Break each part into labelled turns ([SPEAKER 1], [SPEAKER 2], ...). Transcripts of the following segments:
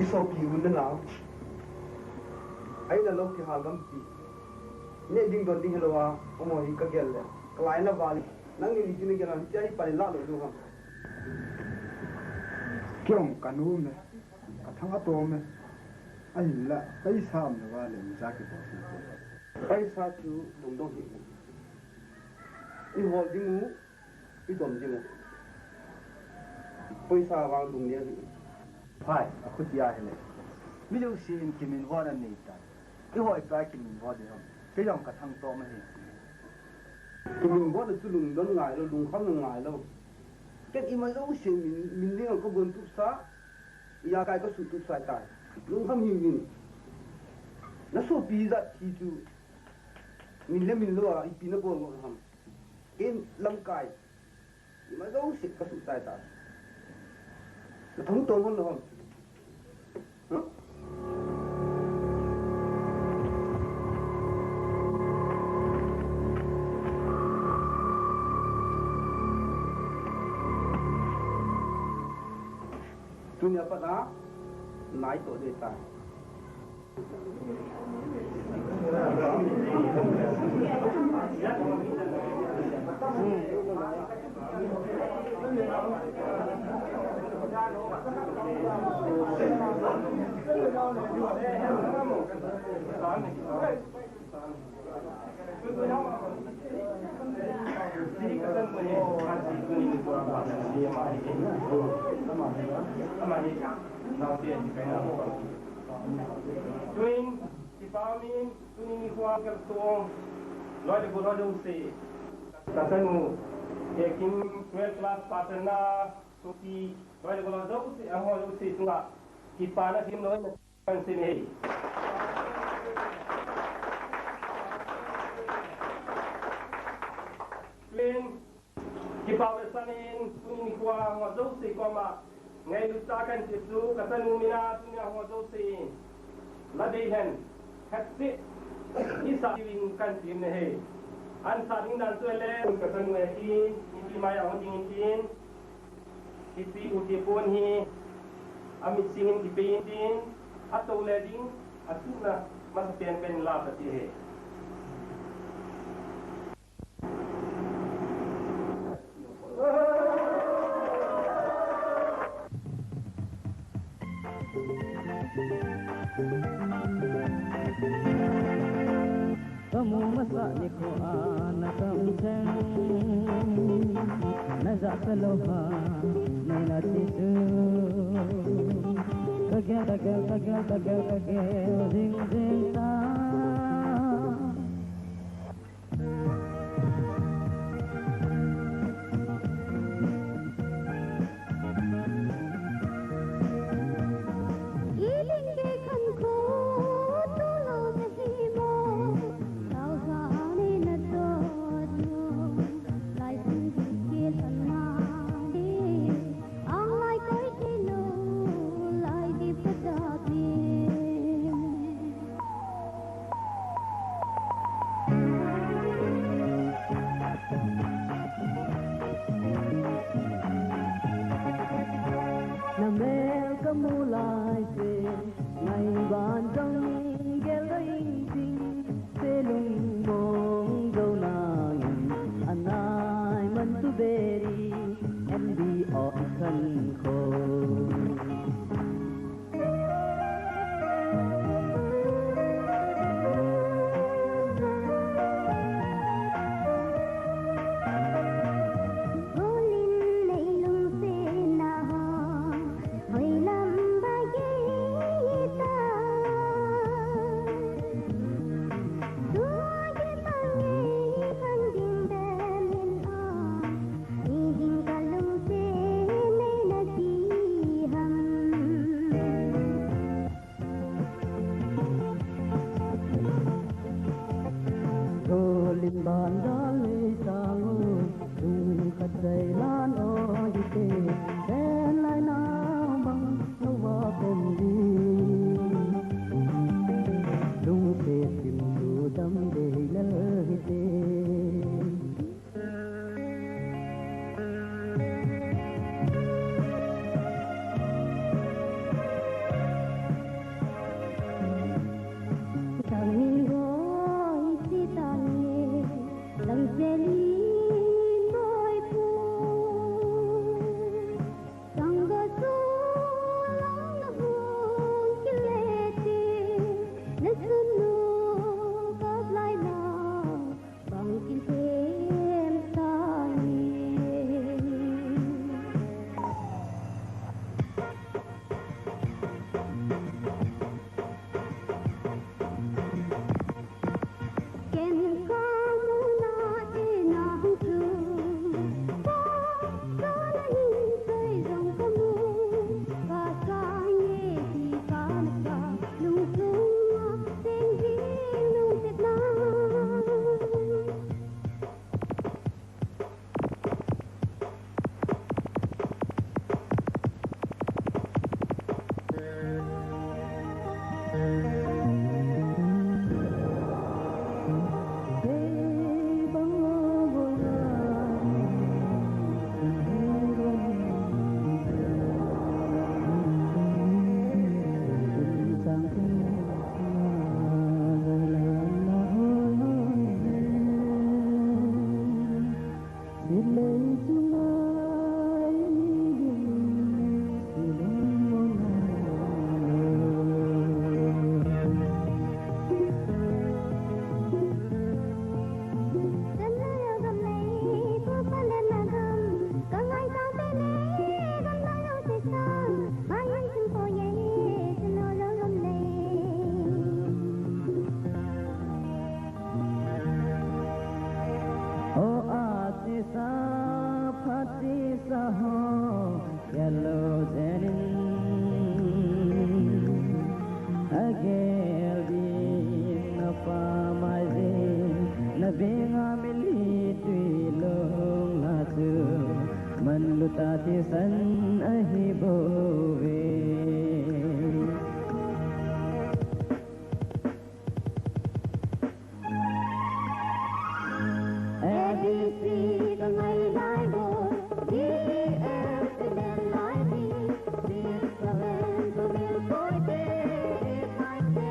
[SPEAKER 1] isopi unda na ai na lo ki halgam pi ne ding don ding helwa omo hi ka gel le klai na wali nang ni ni ni gelan chai pa la lo lu ham
[SPEAKER 2] kyong kanu me ka thanga to me ai la ai sam na wa le ja ki bo
[SPEAKER 1] ai sa chu dong dong hi i hol ding mu i dom ding mu paisa wang dung ne
[SPEAKER 2] phai a khut ya hele mi lu sin ki min wa na nei ta i hoi pa ki min wa de ham ke yong ka thang to me hi
[SPEAKER 1] ki min wa de chu lung don ngai lo lung kham ngai lo ket i ma lo sin min ne ko gon tu sa ya kai ko su tu sa ta lung kham hi min na so pi za ti chu min le min lo a i pi na bo ngo ham in lam kai i ma lo sit ka su ta ta thống tồn hơn không? Dunia pada naik to deta.
[SPEAKER 3] Tuwing si Pamin, tuwing ikuha ka tuong loy de bulo dong si kasan mo yakin 12 class pattern na suki loy de bulo dong si ang ho dong si tunga kipana sim loy na kan sini tuwing kipawesanin tuwing ikuha ho dong si koma ngay lutakan situ kasan mo mina tuwing ho dong si ladihan kasi isa diwing kan tim ne an sa ding dan tuele kasan mo yakin hindi maya ho ding tin isi uti pon hi amit singin di painting atau leding atuna mas pen la pati he
[SPEAKER 4] kamu masak ni ko anak kamceng nazak peloha nena tisu kagel ding ding ta Tati san ahi bove ABC kangai lai bo DF den lai bi this seven to me poite mai se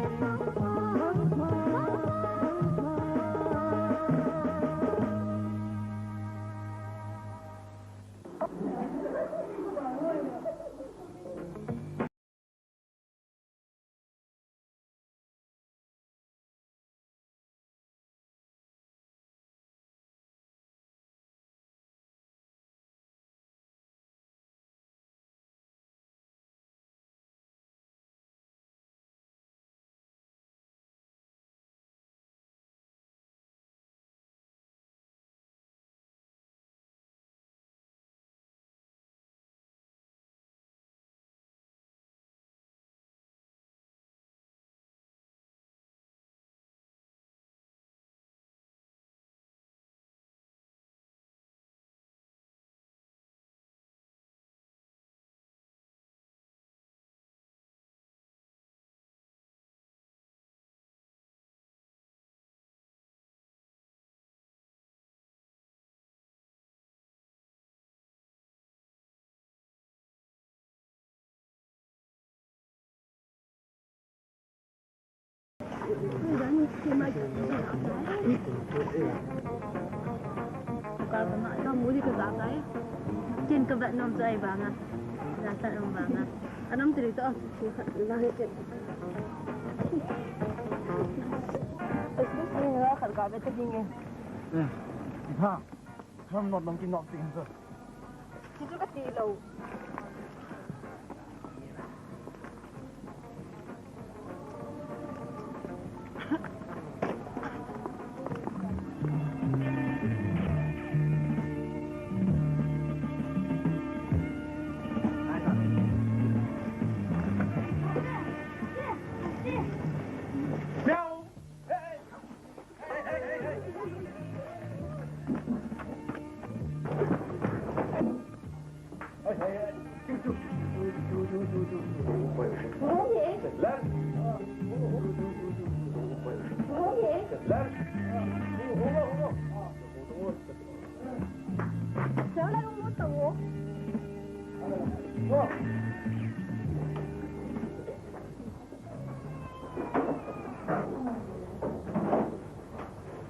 [SPEAKER 5] Kalau nak kamu di kebangai, jen kebat nom saya banget, rasa nom banget. Anam cerita lahir cek. Terus ni lah kalau kau betul tinggi.
[SPEAKER 2] Ha, kamu not mungkin not tinggi tu.
[SPEAKER 5] Itu kecil lau.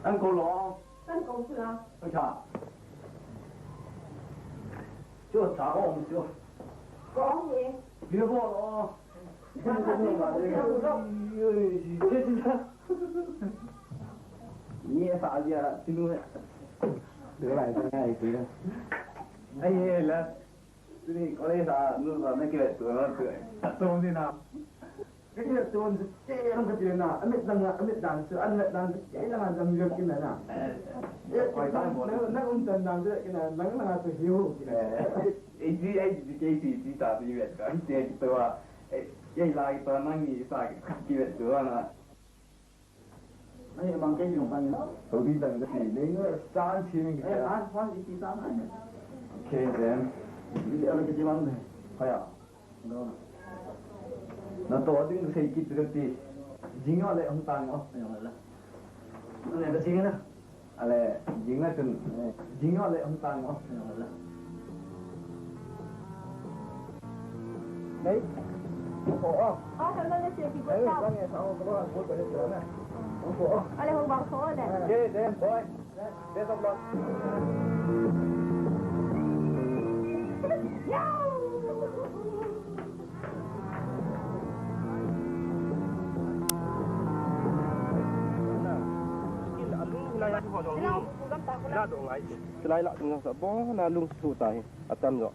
[SPEAKER 2] Anh cô lo.
[SPEAKER 5] Anh cũng chưa.
[SPEAKER 2] Anh chả. Chưa chả có ông chưa.
[SPEAKER 5] Có gì?
[SPEAKER 2] Bia vô lo. Không có gì mà đây. Chết chứ. Nhẹ xả gì à? Xin lỗi. Đứa này cái này tí đâu. Anh là cái có lẽ là luôn là mấy cái tuổi nó tuổi. Tôi thế nào? Cái kia tôi chế không có chuyện nào, anh biết rằng sự anh biết rằng chế là làm việc cái này nào. Nó cũng cần làm cái này, nó là sự hiểu cái này. Cái gì ta đi về cái chế tôi à, cái lại tôi năng nghĩ sai cái chuyện tôi là. Này bằng cái gì bằng tôi đi bằng cái gì đấy nó sáng chiên cái. Anh khoan gì sáng anh. Okay then. Đi ăn cái gì bằng này? Phải à? Đó. Nó to tiếng xây kít được thì dính nó lại không tăng không? Nó này nó dính nữa. À lại dính nó từng dính nó lại không tăng không? Đấy. Khổ không?
[SPEAKER 5] Thằng nó chơi gì vậy?
[SPEAKER 2] Có nghe sao có ăn cuốn cái chỗ này. Không khổ.
[SPEAKER 5] Ở đây không bằng số này.
[SPEAKER 2] Ok, để thôi. Để xong rồi.
[SPEAKER 3] Là đồ ngay, lại lại ngọc sợ bó là lung sụt tại ở tâm rồi.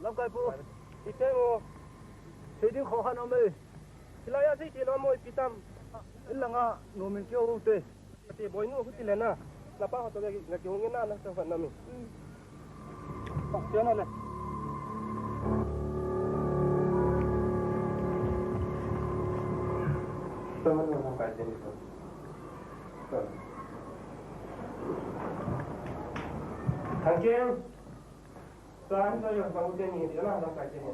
[SPEAKER 2] Lâm cái phụ, đi chơi ngô, thì đi khó khăn ông ơi, thì lại ăn gì thì nó mồi bị tâm.
[SPEAKER 1] Ilanga nomen kyo te.
[SPEAKER 3] Ati boy nu huti lena. Lapa hoto lagi lagi hongin na sa fan namin. Pak na. Teman orang kajian itu. Kajian. Saan saya bangun ni dia lah orang kajian ni.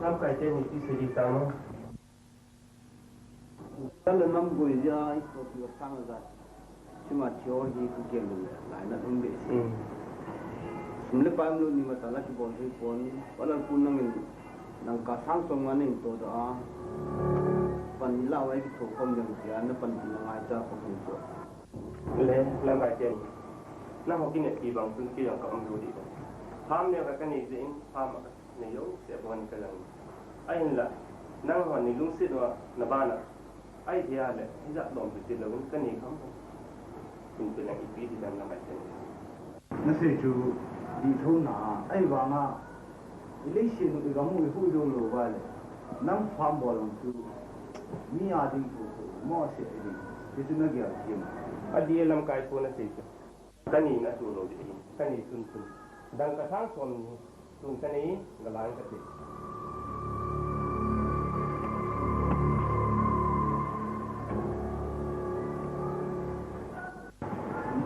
[SPEAKER 3] Nam kajian ni segi sama.
[SPEAKER 1] Kalau nam boleh dia itu dia sangat dah. Cuma teori itu dia lain nak ambil sih. Sebenarnya paham lu ni masalah si bon walaupun nang kasang song mana itu dah panila wai itu kom yang dia na pan nang aja kom itu.
[SPEAKER 3] Le lam kajian. Nah hoki ni ibang pun kita yang kau ambil di. Ham ni akan ni zin ham ni yo sebuan kalang. Ain lah nang hon ni lung sidwa nabana. Ai dia le hijak dom betul lawan kan ni kamu. Untuk yang ipi di dalam kajian.
[SPEAKER 1] Nasi tu di thuna ai banga election tu kamu hu jo lo ba le nam farm bolong tu ni adi tu mo se ini itu nak dia kim
[SPEAKER 3] Adi lam kai pun nasi tu. Kani nak tu lo di. Kani sun. Dan kasang son sun kani galang kati.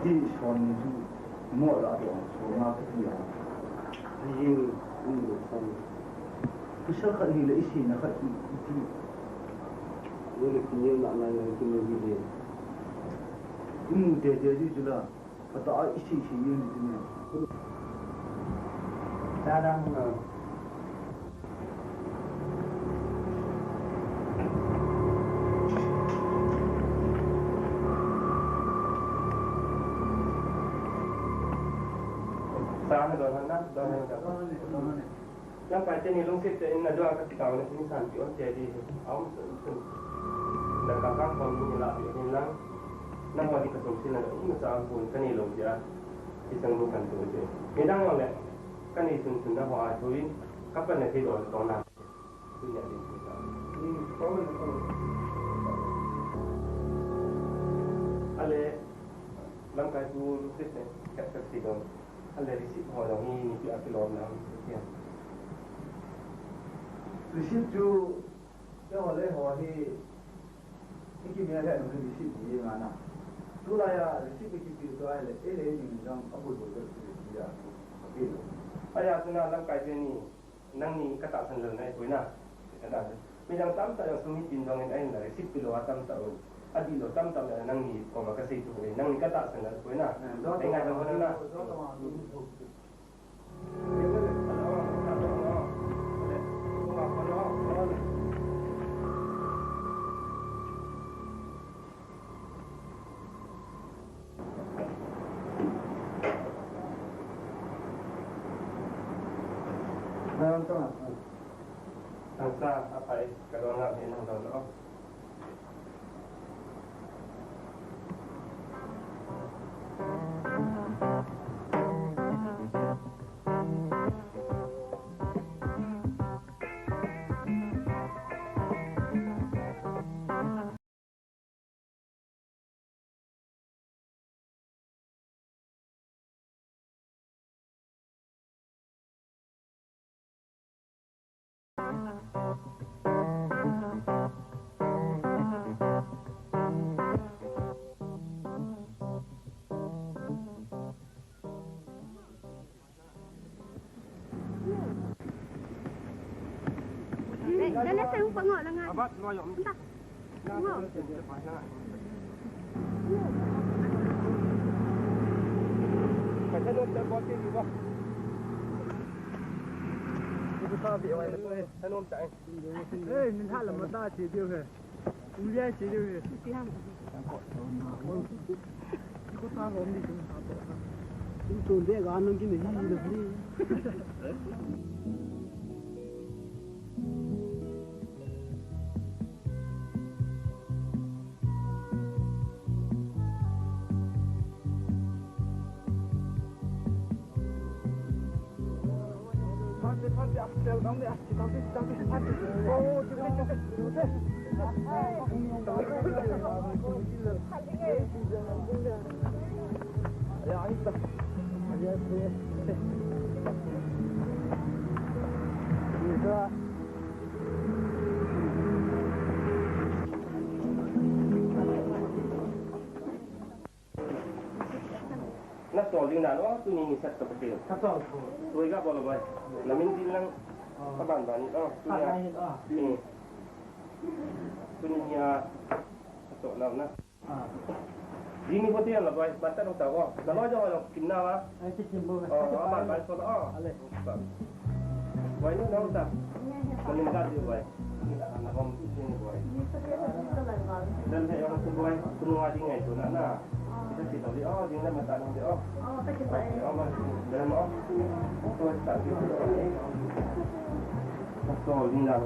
[SPEAKER 1] di son tu mo la dia so na tu ya ni ni son pusat kat ni le isi nak kat itu boleh punya nak nak tu ni dia ini dia juga atau isi ni ni
[SPEAKER 3] Kadang Sana doan na. Yang kaca ni lungsit in ada angkat kita ni sini santi on jadi awam sun. Dan kakak kami ni lah ni lang. Nang wadi kasumsi na ini sa pun kani long dia. Isang bukan tu je. Medang oleh kani sun dah hawa tuin kapan nak tidur tona. Tu yang di kita. Ini komen. Ale langkai tu lungsit ni kat sidon. Ada risip orang ini di api lorna.
[SPEAKER 1] Risip tu, yang oleh orang ni, ini dia ada nak risip dia mana? Tu lah ya risip itu tu ada, ini yang apa tu dia.
[SPEAKER 3] Ayah tu nak dalam kajian ni, nang ni kata sendiri naik puina. Ada. Macam tam tak yang sumit bintang ini dari risip tu tam tahun. Adi lo tam nang ni kau makan situ nang ni kata sendiri puina. Tengah dalam mana? Tangsa apa kalau nak ni nang tahu.
[SPEAKER 5] Dan saya lupa ngok dengan.
[SPEAKER 3] Abad ngoyok.
[SPEAKER 5] Entah. Ngok.
[SPEAKER 3] Macam tu terbuat ni bah.
[SPEAKER 1] Itu sahaja yang ada.
[SPEAKER 3] Hanum tak.
[SPEAKER 1] Ni tak lama dah cerita ke? Ulian cerita ke?
[SPEAKER 5] Siang.
[SPEAKER 1] Ikut tahu ni tu.
[SPEAKER 2] Itu dia kan mungkin ni hidup ni.
[SPEAKER 3] Nak soaling na no, tu ni set ka betul.
[SPEAKER 2] Satu.
[SPEAKER 3] Tuai ka bola boy. Lamin din lang kaban ban oh. Ni. Tu ni ya satu lam na. Ini pun tiada lah boy. Bantan tak tahu. Kalau jauh orang kena lah. Oh, aman ban so oh. Boy ni tahu tak? Meninggal dia boy. Anak om sini boy. Dan saya orang tu boy, semua dingai tu nak. Kita cerita dia, oh dia nak masak dia, oh.
[SPEAKER 5] Oh, tak cepat.
[SPEAKER 3] Oh, dalam oh. Tu tak dia. So, ni dah.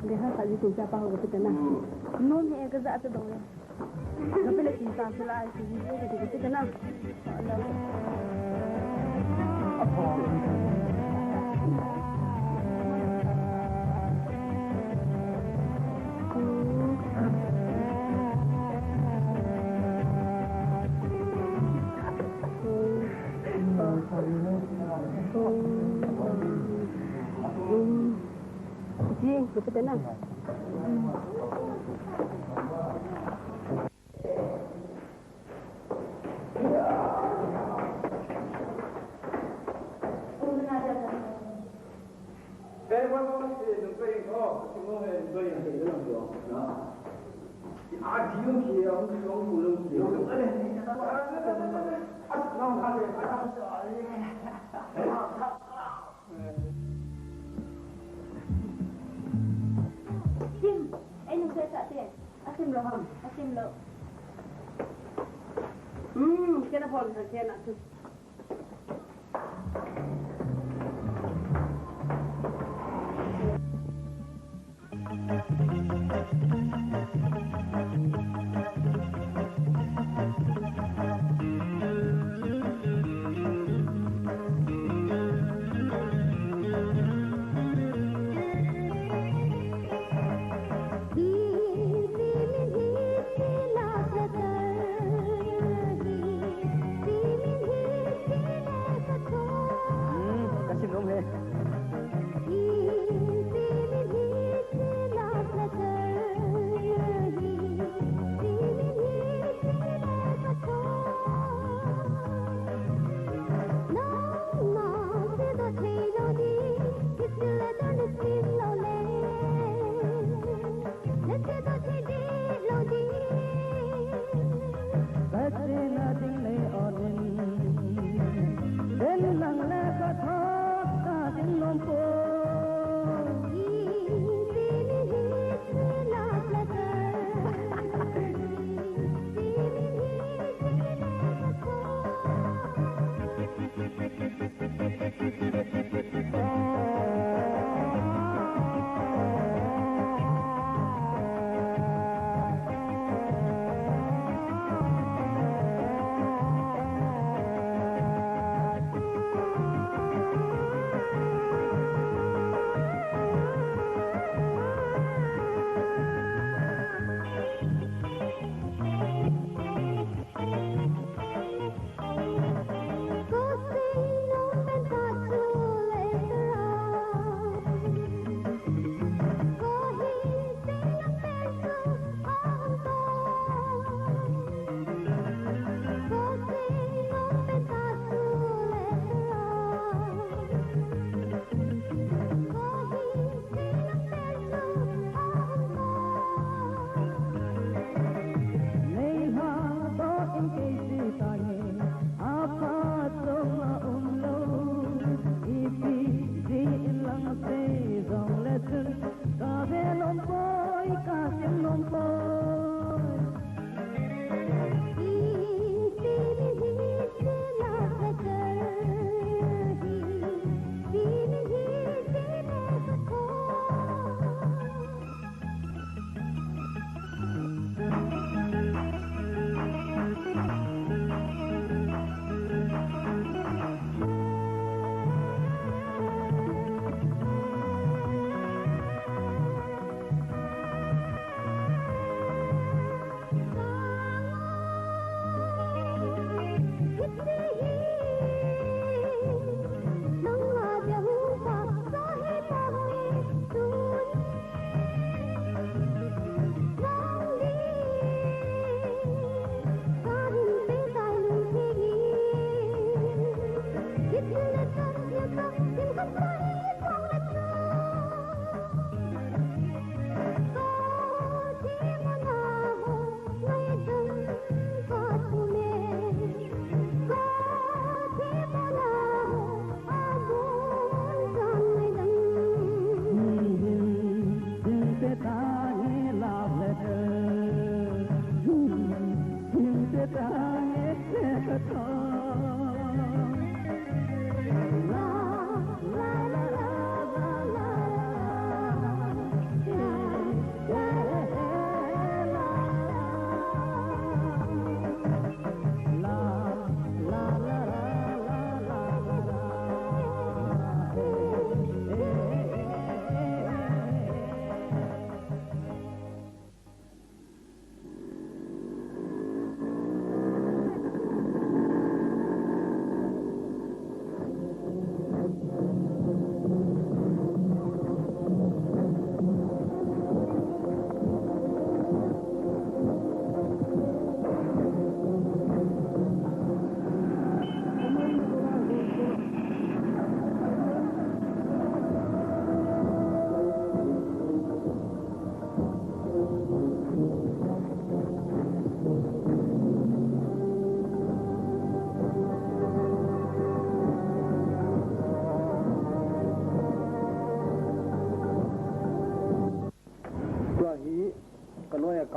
[SPEAKER 5] Dia tak gitu siapa aku kita nak. Non ni kerja tu dong. Tapi lagi cinta pula sini dia kita nak. Jing, kita tenang. Asim lo. Kenapa orang saya nak tu?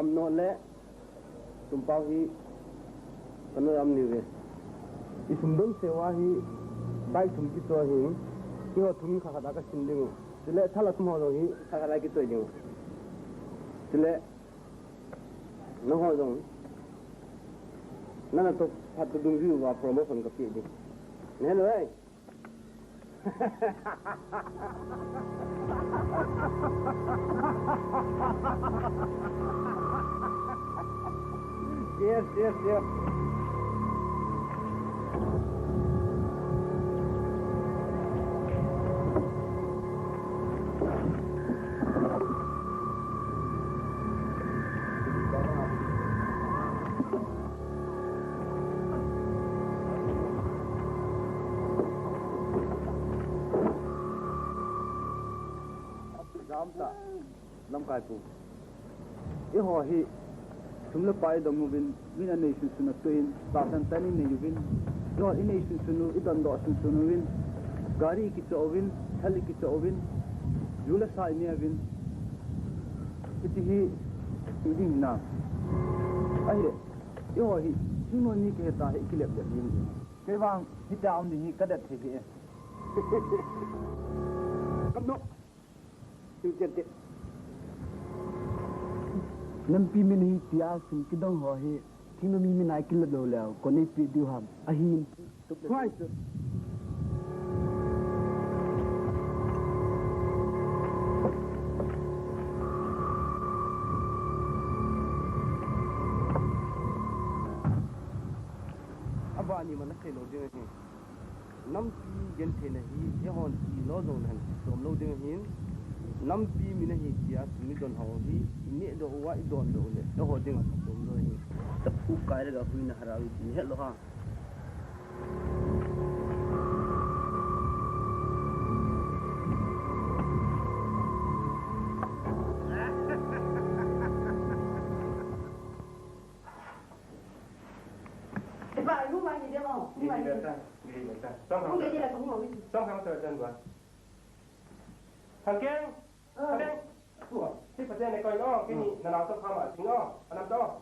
[SPEAKER 1] cam no le tum pau hi kanu am ni ve isum dong se wa hi bai thum ki to hi ki ho thum kha kha ka sin ding tile thala tum ho do hi kha kha ki to ding tile no ho dong nana to phat dung ri wa promotion ka pi ding ne lo ai yes
[SPEAKER 2] Nam kai pu e ho hi sumla pai dom vin min a nation suna tuin ta san tani ne yuvin no in nation sunu idan do sunu vin gari ki chovin heli ki chovin jula sai ne vin iti hi idin na ai re e ho hi simo ni ke ta hi kilep de yin ke wang hi ta am ni kadat thi hi
[SPEAKER 1] kam no tu jet
[SPEAKER 2] Nam pi min hi tia sim ki dong ho hi thing mi min ai kil do la ko ni pi diu ham a hin
[SPEAKER 1] twice abani man se lo ding hi nam pi gen the na hi ye hon pi lo zo nan som lo ding hin nam pi mi na hi tia mi don ho hi ni do wa I don do le do ho ding a som lo hi ta pu kai ra ga hui na harawi ni he lo ha
[SPEAKER 5] Bà lúc mà gì đấy không?
[SPEAKER 3] Đi được ta.
[SPEAKER 5] Không cái gì là cũng ngồi.
[SPEAKER 3] Xong không thời gian rồi. Thằng Kiên. Thằng Kiên. Thế phải này coi nó cái gì nào xong không ở chính nó, nằm đó.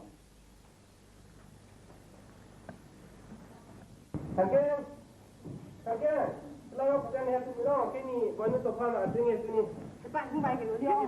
[SPEAKER 3] Thằng Kiên. Thằng Kiên. Lâu phải này tụi nó cái gì coi nó xong không ở chính này.
[SPEAKER 5] Bạn không phải cái nữa đi không?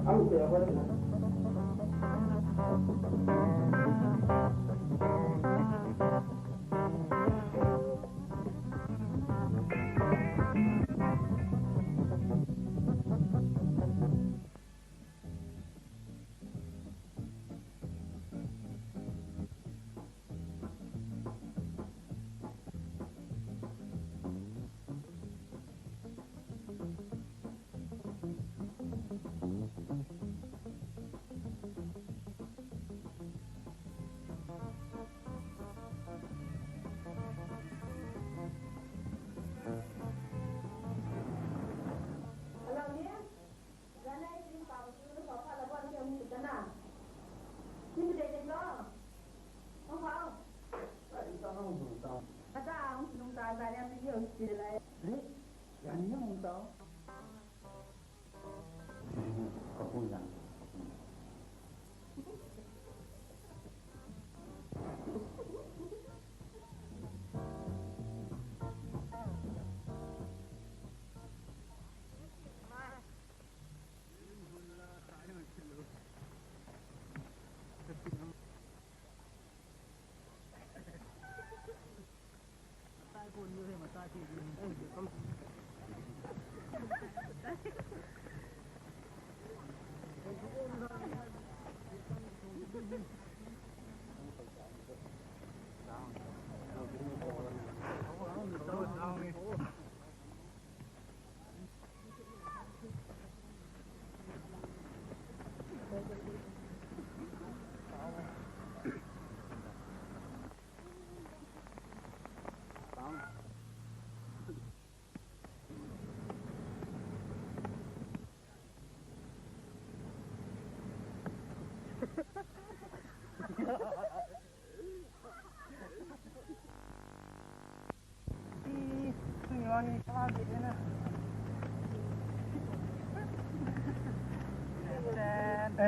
[SPEAKER 1] Ang kaya ko rin.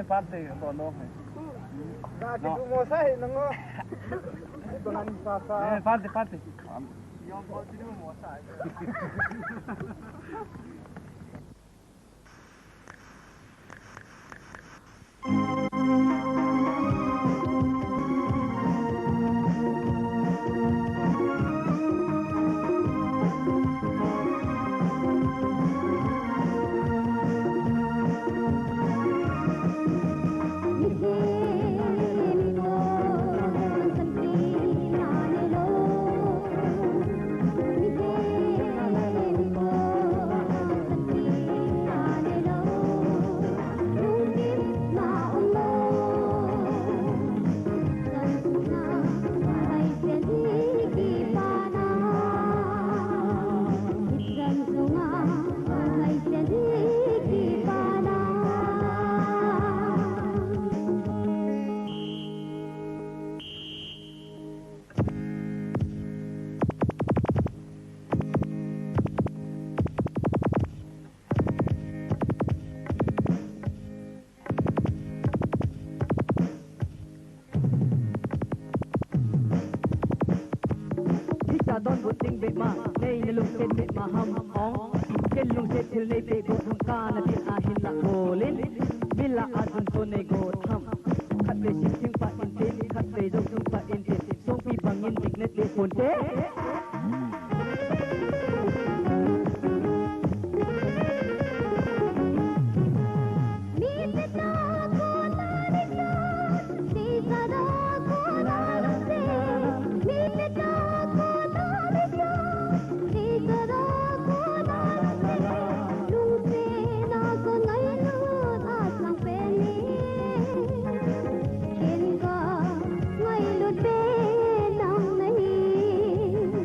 [SPEAKER 2] Parte, no.
[SPEAKER 1] Dati mo nango. Ito na ni Papa.
[SPEAKER 2] Parte.
[SPEAKER 1] Yung continue mo sa.
[SPEAKER 6] Don bu ting be ma nei na lung set be ma ham ong kel lung set til nei be go thung ka na tin a hin la golin bila adun to nei go tham khat be sing sing pa in tin khat be jong sung pa in tin song pi bangin dik net be pon te
[SPEAKER 4] Hãy subscribe cho kênh Ghiền Mì Gõ để không bỏ lỡ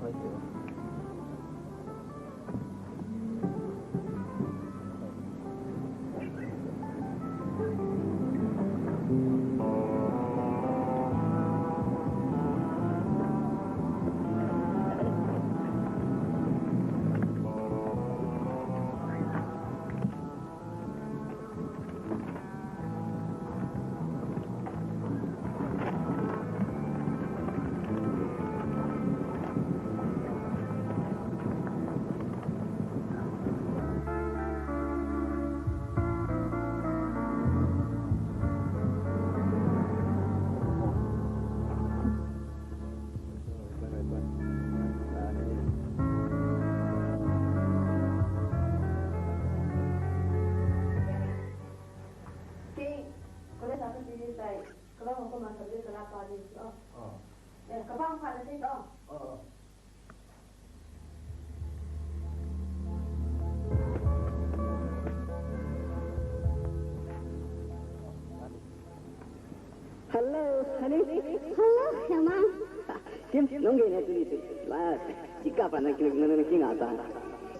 [SPEAKER 2] phải chịu.
[SPEAKER 6] Hello, honey.
[SPEAKER 4] Hello, Herman.
[SPEAKER 6] Kim, nong gini tu itu. Lah, jika apa nak kini ngata.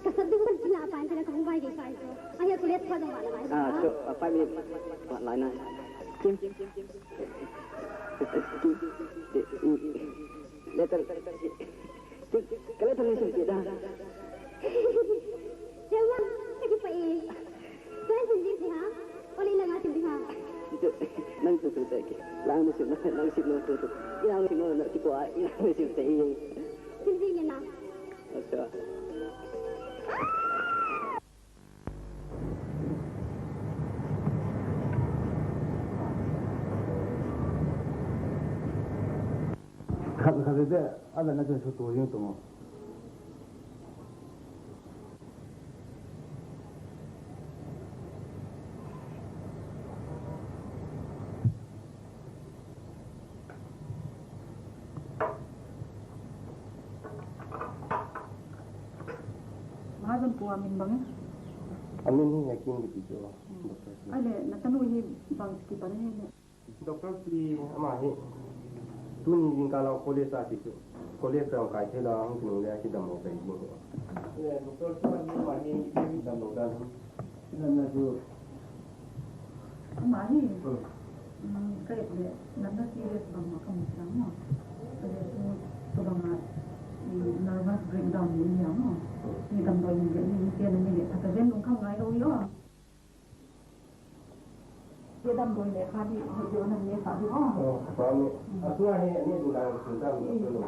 [SPEAKER 4] Kasadung kan sila apa yang kau buat di sana. Ayah kulihat pada mana?
[SPEAKER 6] Ah, so 5 minit lain lah. Kim. Letter. Kalau tulis sikit dah.
[SPEAKER 4] Herman, lagi pai. Saya sendiri sih ha. Oleh lang asin dia.
[SPEAKER 6] Itu nanti tu tak. Lang mesti tu. Ina mesti nak cikgu. Ina mesti tu.
[SPEAKER 4] Sendiri na.
[SPEAKER 6] अच्छा
[SPEAKER 1] Kalau dia ada nak sesuatu yang tu.
[SPEAKER 5] Mahal po amin bang?
[SPEAKER 1] Amin ni yakin begitu.
[SPEAKER 5] Ale, natanong bang skipa na yun.
[SPEAKER 3] Doktor si amahi. Tu ni kalau polis itu. Polis orang kaya lah, mungkin dia kita mau pergi. Ya, doktor tu ni amahi kita mau dah.
[SPEAKER 1] Nana tu.
[SPEAKER 5] Amahi. Kaya boleh. Nanda serius bang makam sama. Kaya tu bang nervous breakdown ni yang ni tambah ni dia ni kata ben nung kam ngai lo yo. Dia dam doi le khadi ho na ni sa di
[SPEAKER 3] Oh, faham. Aku ni dulang sudah betul.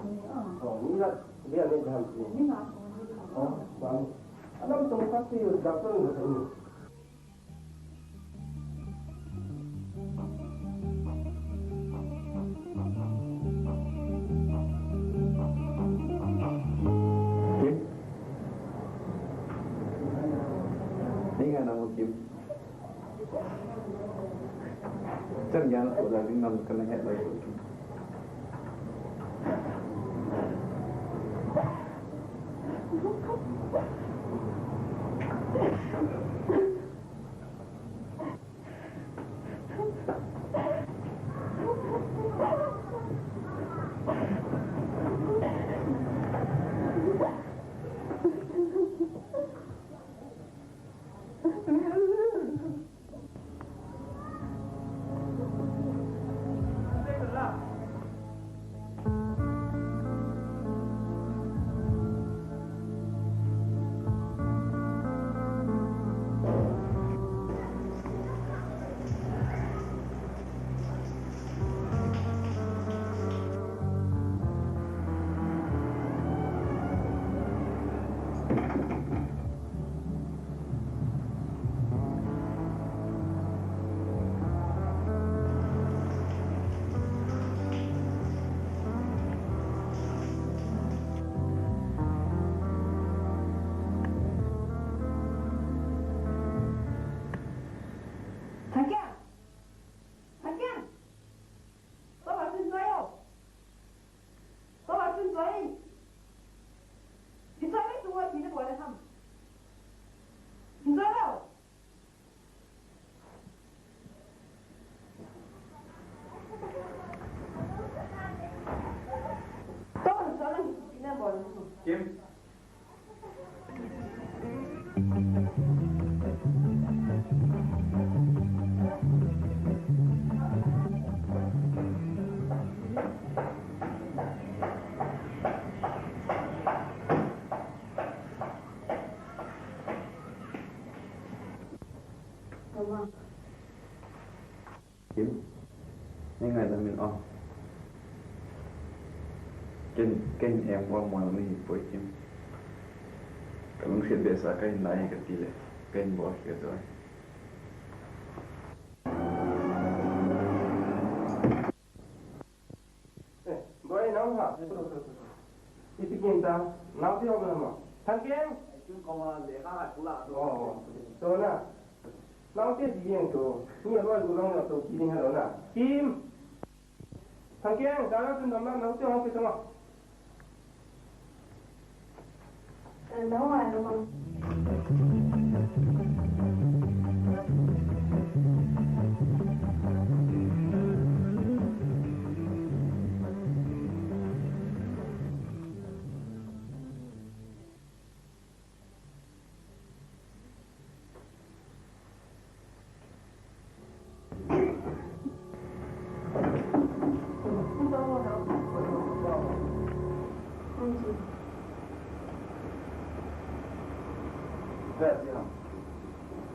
[SPEAKER 3] Oh, ni lah dia ni dah.
[SPEAKER 5] ni nga
[SPEAKER 3] Oh, faham. Alam tu kasi doktor ni.
[SPEAKER 2] Ini nama Kim. Jangan sudah dengan kena head lagi. Kim. Kim, mấy ngày là mình on. Ken em qua mọi người bồi Kim. Cái lúc xịt bề sa cái này cái tí lệ, Ken bỏ cái rồi.
[SPEAKER 3] Boy nóng hả? Đi tìm ta, nóng tiêu mà mà. Thằng Kim.
[SPEAKER 1] Chúng con để các hạt phụ lạ rồi.
[SPEAKER 3] Rồi nè. Nóng tiêu gì vậy chú? Nhiều loại đồ nóng là tôi chỉ đi hết rồi nè. Kim. Thằng Kim, đã nói chuyện nóng nóng tiêu không phải sao?
[SPEAKER 4] Nấu rồi đúng không?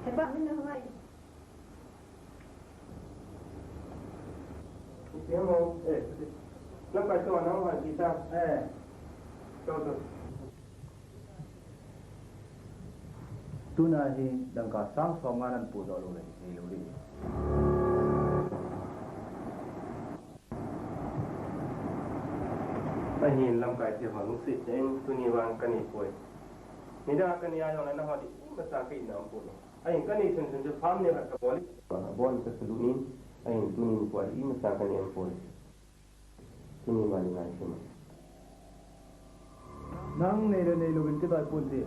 [SPEAKER 4] Hebat ni nak mai.
[SPEAKER 3] Tiếng không? Lâm bài tôi nó hỏi gì sao? Cho tôi.
[SPEAKER 2] Tu na hi dang ka sang songanan pu do lo le ni lo ri.
[SPEAKER 3] Ta hin lâm cái thì họ lúc xịt nên tôi nhìn vào cái này thôi. Ni dah cái này ai orang nak hadi, masa cái nào pun. Ai cái này chân chân farm ni kat boli. Bol ke seluruh ni, ai tu ni buat ini masa cái này pun. Tu ni balik lagi semua.
[SPEAKER 2] Nang ne lo bin ke dai pun ti.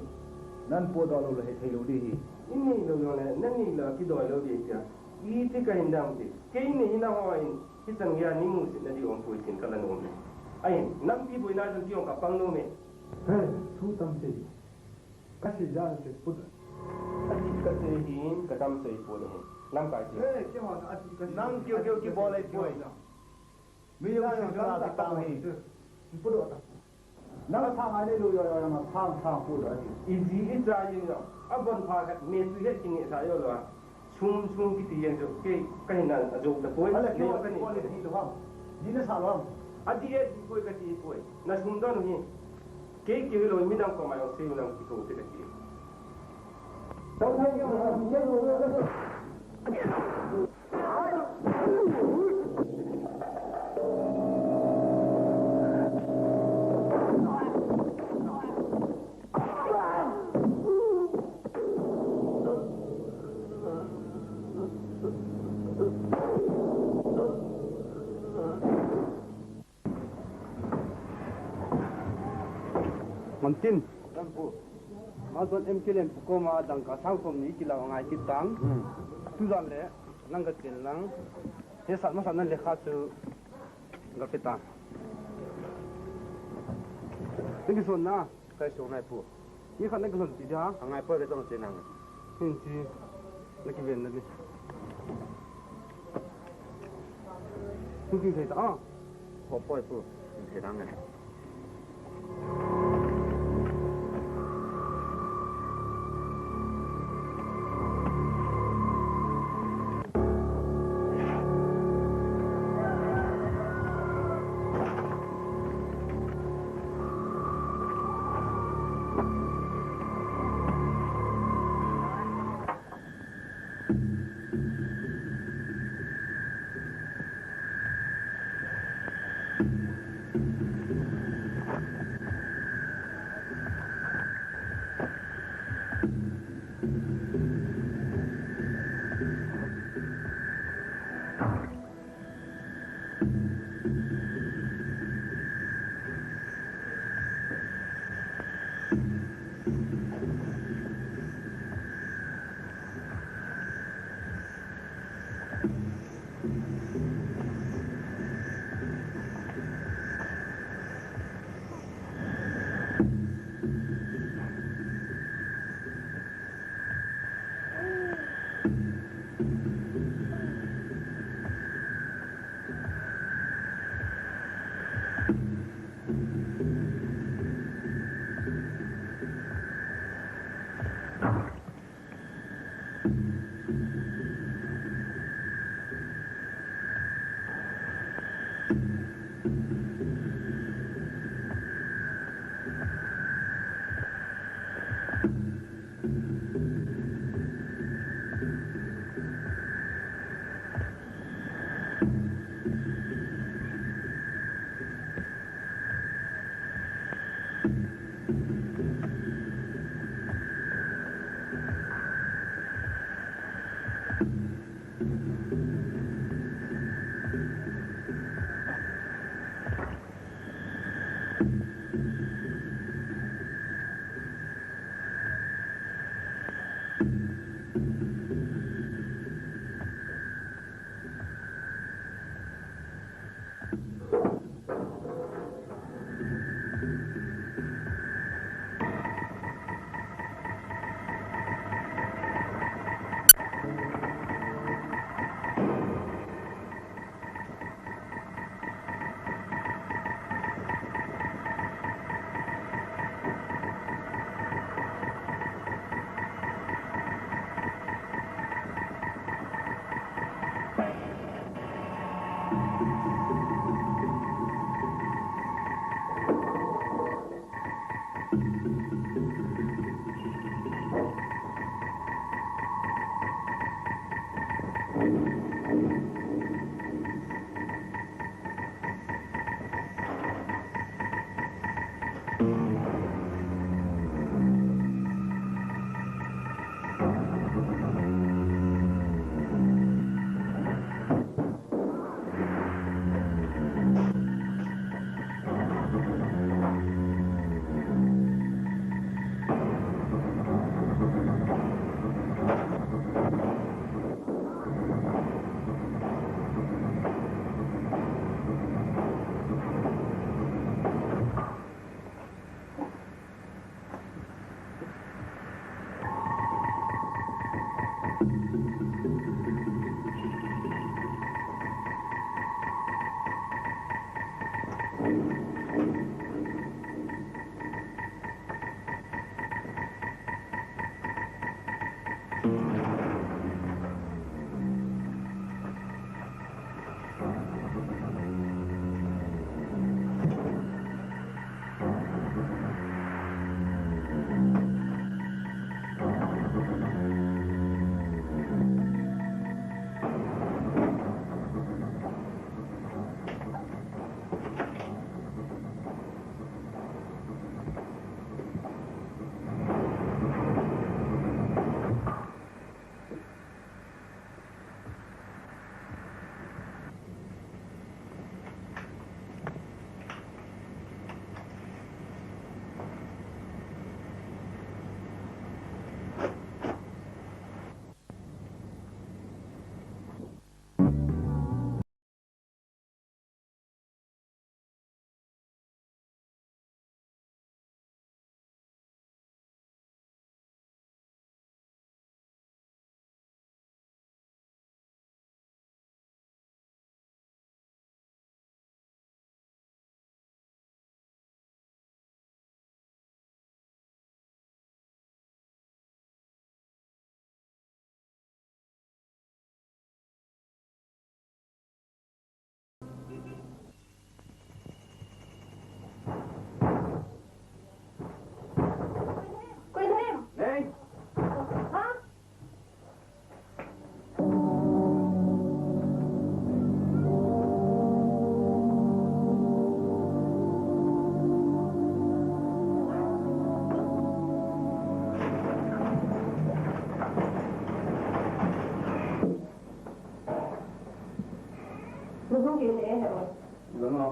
[SPEAKER 2] Nan po do lo le thei lo di hi.
[SPEAKER 3] Ini lo yo ne, nan ni lo ki doi lo di kya. I ti ka hindam ti. Ke ni hina ho ai, ki sang ya ni mu sin di om pui sin kala no me. Ai nam pi boi na jang ti ong ka pang no me.
[SPEAKER 2] Thu tam te. Kasi jan se put.
[SPEAKER 3] Ati ka se hin ka tam se po ni. Nam ka ti.
[SPEAKER 1] Cái họ
[SPEAKER 2] Nang kêu ki bo lai poi. Mi yo sang ka ta ta hi.
[SPEAKER 1] phụ độ. Nó tham ai đây rồi rồi mà tham phụ rồi.
[SPEAKER 3] Easy it ra yin no. Abon pha ka me su he king sa yo lo. Chung ki ti yen jo ke na jo ta poi.
[SPEAKER 1] Ala
[SPEAKER 3] Ne
[SPEAKER 1] kêu
[SPEAKER 3] ka ni.
[SPEAKER 1] con đi thì đúng không? Đi nó sao không?
[SPEAKER 3] Adi e di poi ka ti poi. Na sum don ni. Ke ki lo mi dang ko ma yo se yo lang ki to te ki.
[SPEAKER 1] Đâu thấy cái mà chết rồi. Tin mà tuần em kia lên cô mà đằng cả sau hôm nay chỉ là ngày chỉ tang tu ra lẽ năng cái tiền năng thế sản mà sản năng lệ khá sự gặp cái tang cái số na cái số này phụ như khăn cái số gì đó
[SPEAKER 2] Angai po ke tong se nang.
[SPEAKER 1] hình gì cái viên này cái thấy đó
[SPEAKER 2] Ho poi pu. Se nang ne.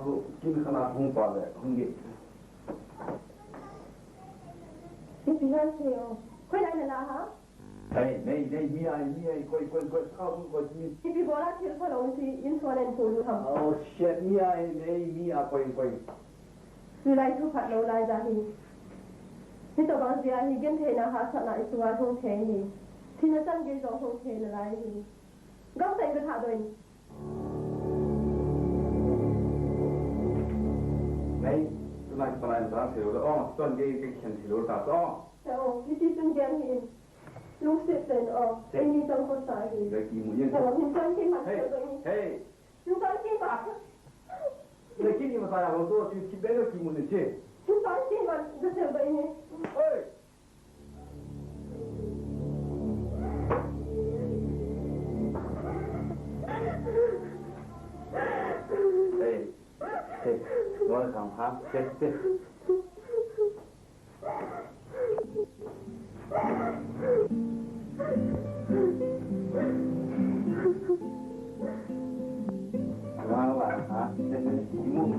[SPEAKER 2] su kin kana hung pa le hung ge
[SPEAKER 7] Thì là sao? Quay lại là hả?
[SPEAKER 2] Này, coi sao coi chi.
[SPEAKER 7] Thì bị bỏ ra thiếu phải là thì yên xuân nên phụ hầm.
[SPEAKER 2] Oh shit, mi coi.
[SPEAKER 7] Vì lại thu phát lâu lại ra thì. Thì tao bảo gì thì gen thế nào hả sợ lại xua không thế thì nó chân cái giống không thế là lại thì. Góc thành cái thả đôi.
[SPEAKER 2] Này, lại ra thì rồi, tuần cái khen thì rồi ta đó.
[SPEAKER 7] Thì xuân gen thì lúc xếp lên anh đi trong con sải thì.
[SPEAKER 2] Cái gì muốn
[SPEAKER 7] Tao bảo chân cái mặt trời đôi.
[SPEAKER 2] Hey.
[SPEAKER 7] Chúng ta cái mặt.
[SPEAKER 2] Cái gì mà ta làm tôi chỉ bé cái muốn chứ.
[SPEAKER 7] Chúng ta cái mặt nó sẽ vậy nhỉ.
[SPEAKER 2] Ôi. Hey, nói thằng Pháp, chết. Nói là hả? Chị muốn.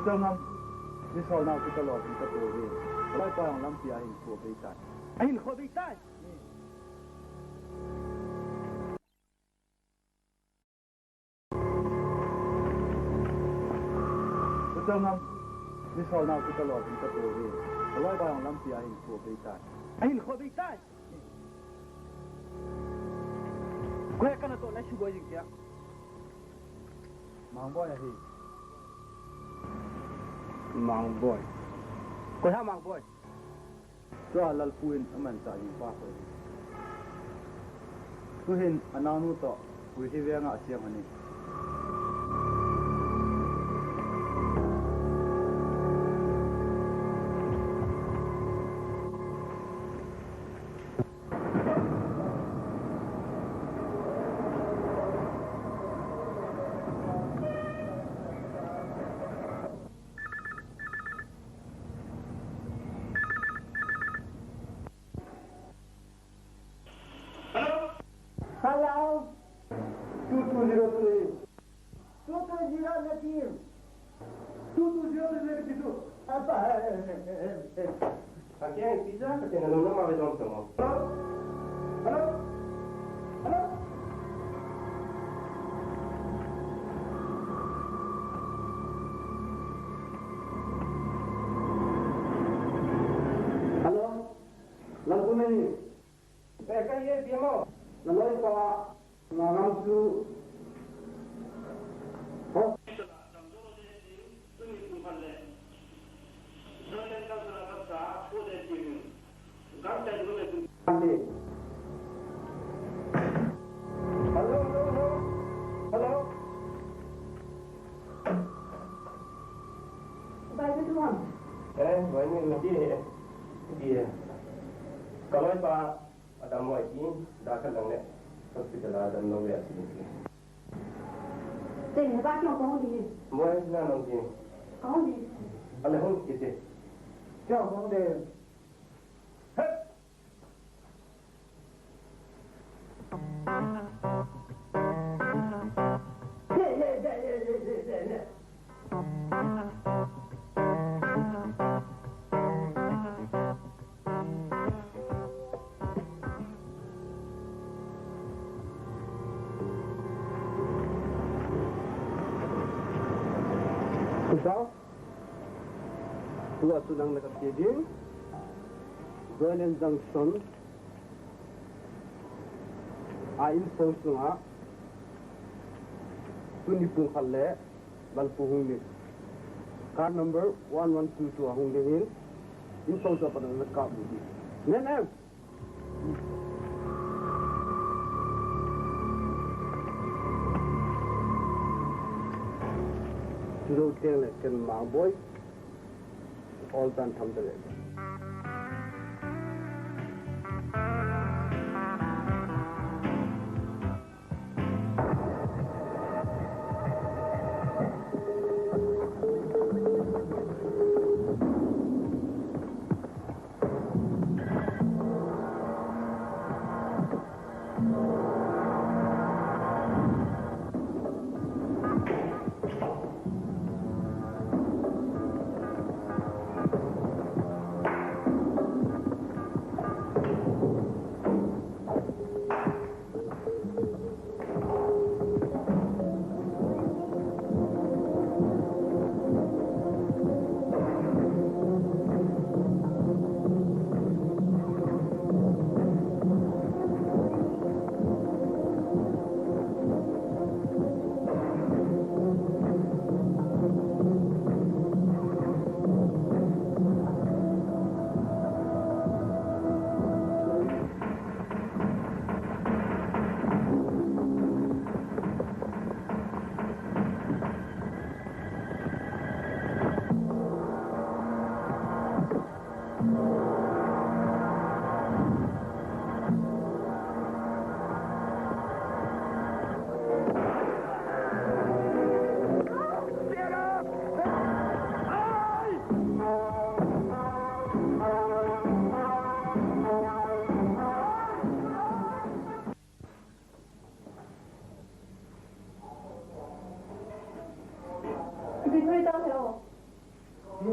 [SPEAKER 2] Betul ngam. Ni soal nak kita lawan kita tu. Kalau kau yang lampi ahin kau berikan. Ahin kau berikan. Betul ngam. Ni soal nak kita lawan kita tu. Kalau kau yang lampi ahin kau berikan. Ahin kau berikan. Kau yang kena tu nak cuba je kia. Mampu ya hi. Mang boy. Kau ha mang boy. Soal lalpuin aman sa yung pa ko. Kuhin ananu to. Kuhi biya nga siya mani.
[SPEAKER 1] Hello. 2203. 2203 negative. 2203 negative. Apa?
[SPEAKER 3] Pakai pizza ke tengah nama apa dalam semua?
[SPEAKER 1] Hello. Hello. Lagu ni.
[SPEAKER 3] Kan ye dia mau.
[SPEAKER 1] Naloi pa ngam su. Oh. Hello.
[SPEAKER 7] Baik tuan.
[SPEAKER 3] Banyak dia. Kalau Pak ada mau ini, dah kan nang hospital ada nang ya sini.
[SPEAKER 7] Tên ba cho con đi.
[SPEAKER 3] Mau na nang sini.
[SPEAKER 7] Con đi.
[SPEAKER 3] Ada hon kita.
[SPEAKER 1] Chào con đề. Sao? Tua tunang nakapidin. Berlin Junction. Ain post nga. Tunipung khalle. Balpuhung ni. Car number 1122 ahung dingin. In post apa na nakapudi. Nem. zero ten le ken ma boy all tan tham de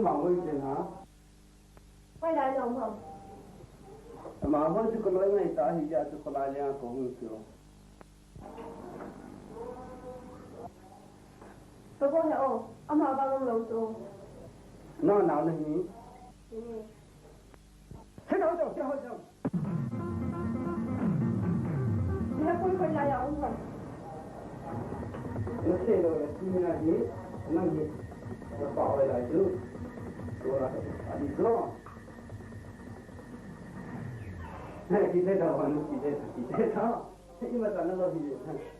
[SPEAKER 1] mà hơi chuyện hả?
[SPEAKER 7] Quay lại đồng không?
[SPEAKER 1] Mà hơi thì còn lấy này ta thì giờ thì còn lại là có không chịu.
[SPEAKER 7] Tôi có hiểu, ông họ bao lâu lâu rồi?
[SPEAKER 1] Nó nào này nhỉ? Thế nào rồi? Thế nào rồi?
[SPEAKER 7] Thì hãy quay lại ông không?
[SPEAKER 1] Nó thế rồi là xin là gì? Nó gì? Nó bảo lại chứ. Rồi là đi đó. Này chị thế đâu mà chị thế đó. Thế mà tao nó gì?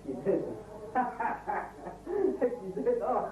[SPEAKER 1] Chị thế. Chị thế đó.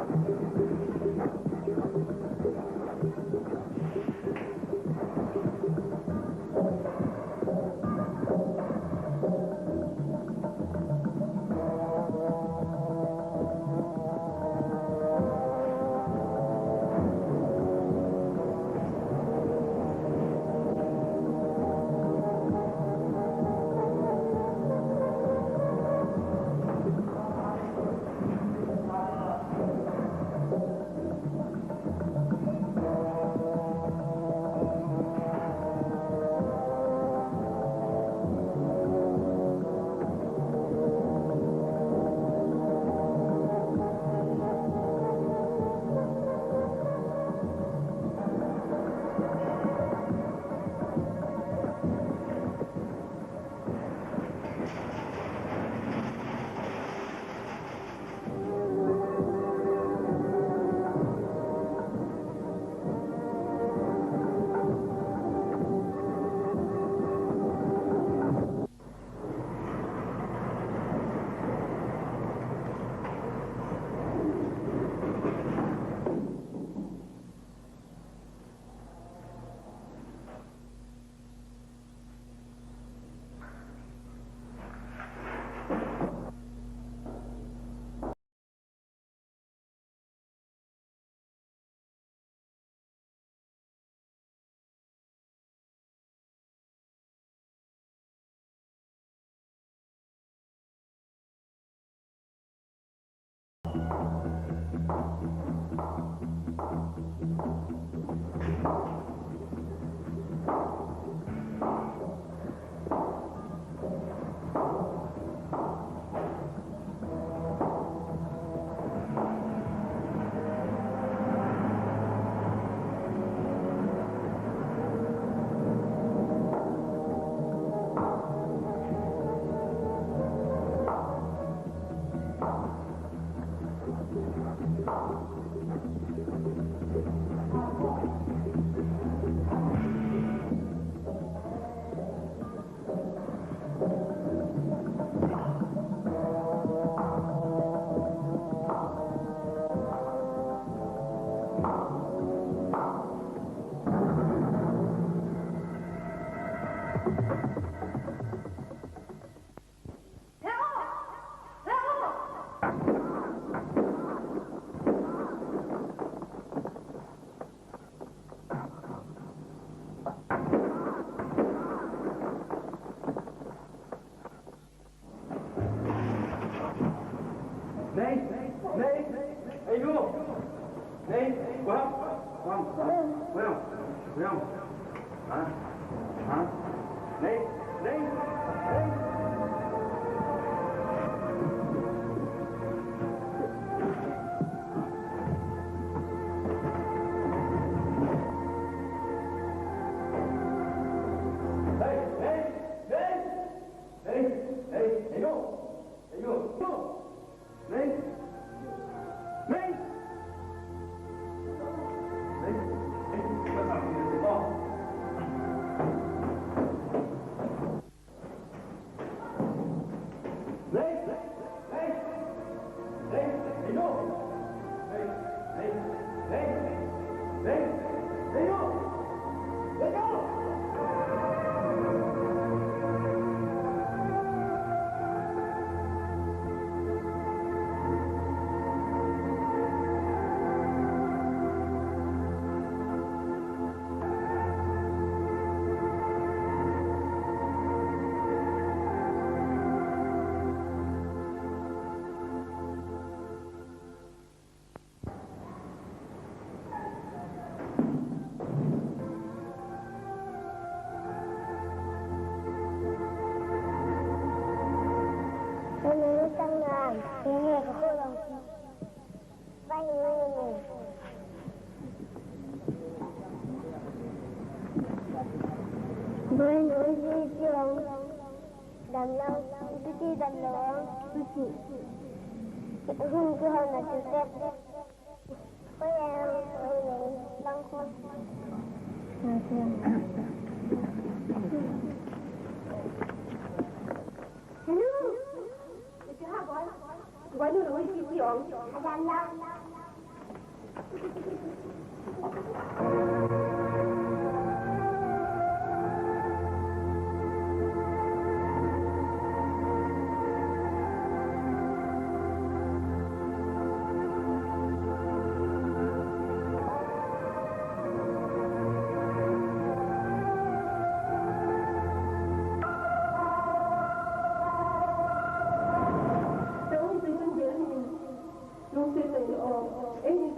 [SPEAKER 4] Bueno, yo đầm lâu tôi chỉ đầm lâu tôi chỉ không cứ hơn là chịu tết với em rồi băng khuôn hello chị hát gọi nữa rồi chị dọn đầm lâu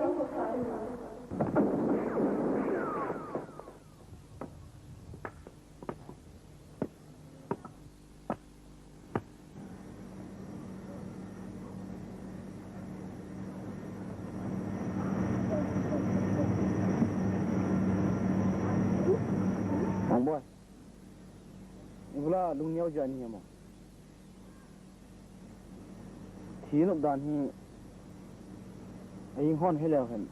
[SPEAKER 7] ก็เข้าใจ
[SPEAKER 2] boy. Ula lung niaw jan hi mo. Thi nok dan hi ai hon hele hen.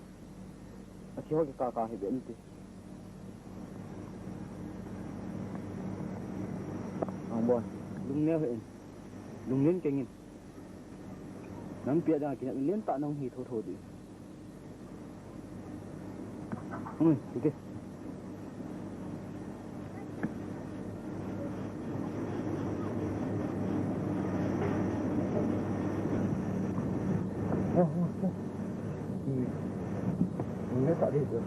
[SPEAKER 2] A thi ho ki ka hi ben ti. Boy, lung niaw hen. Lung len kengin. Nam pia da ki len ta nong hi tho di. Okay. Ini tak ada tu.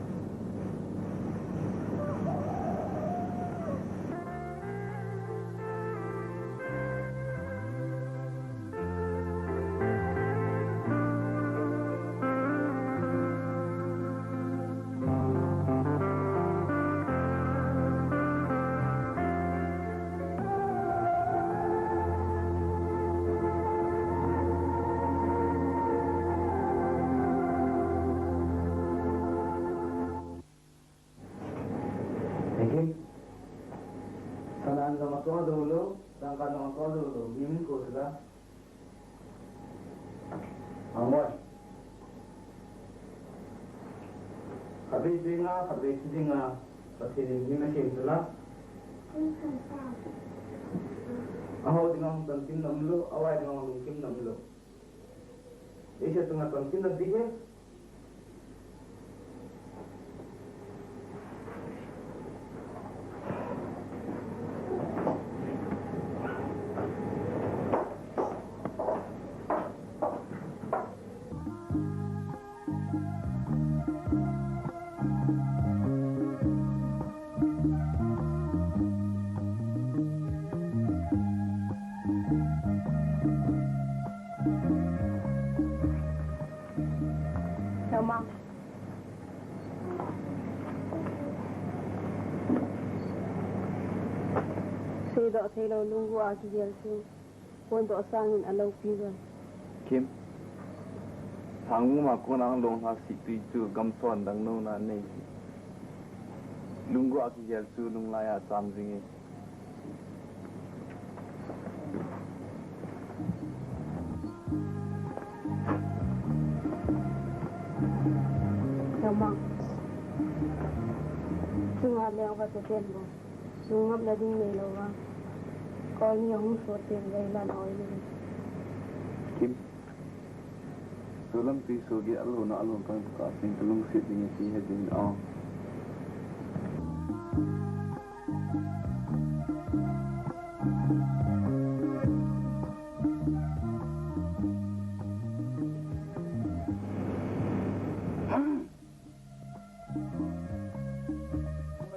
[SPEAKER 2] Sanan sama kau dulu, sangkan sama kau dulu, mimin kau sudah. Amboy. Habis singa, pasti ini masih sudah. Ahoy dengan tangkim namlu, awai dengan tangkim namlu. Ini setengah tangkim nanti ke?
[SPEAKER 7] Mak. Saya tak saya nunggu lagi dia tu. Pun tak sangin alau piran.
[SPEAKER 2] Kim. Thangmu ma ko nang long ha si tu chu gam son dang no na nei. Lunggu aki gel chu lung la ya cham jing.
[SPEAKER 7] Mak. Sungai lewat apa tu mo? Sungai lading melawa. Kau ni yang sortir gailan awal ni.
[SPEAKER 2] Kim. Sulam pi sugi alun kan ka sing tulung sit ni si hedin aw.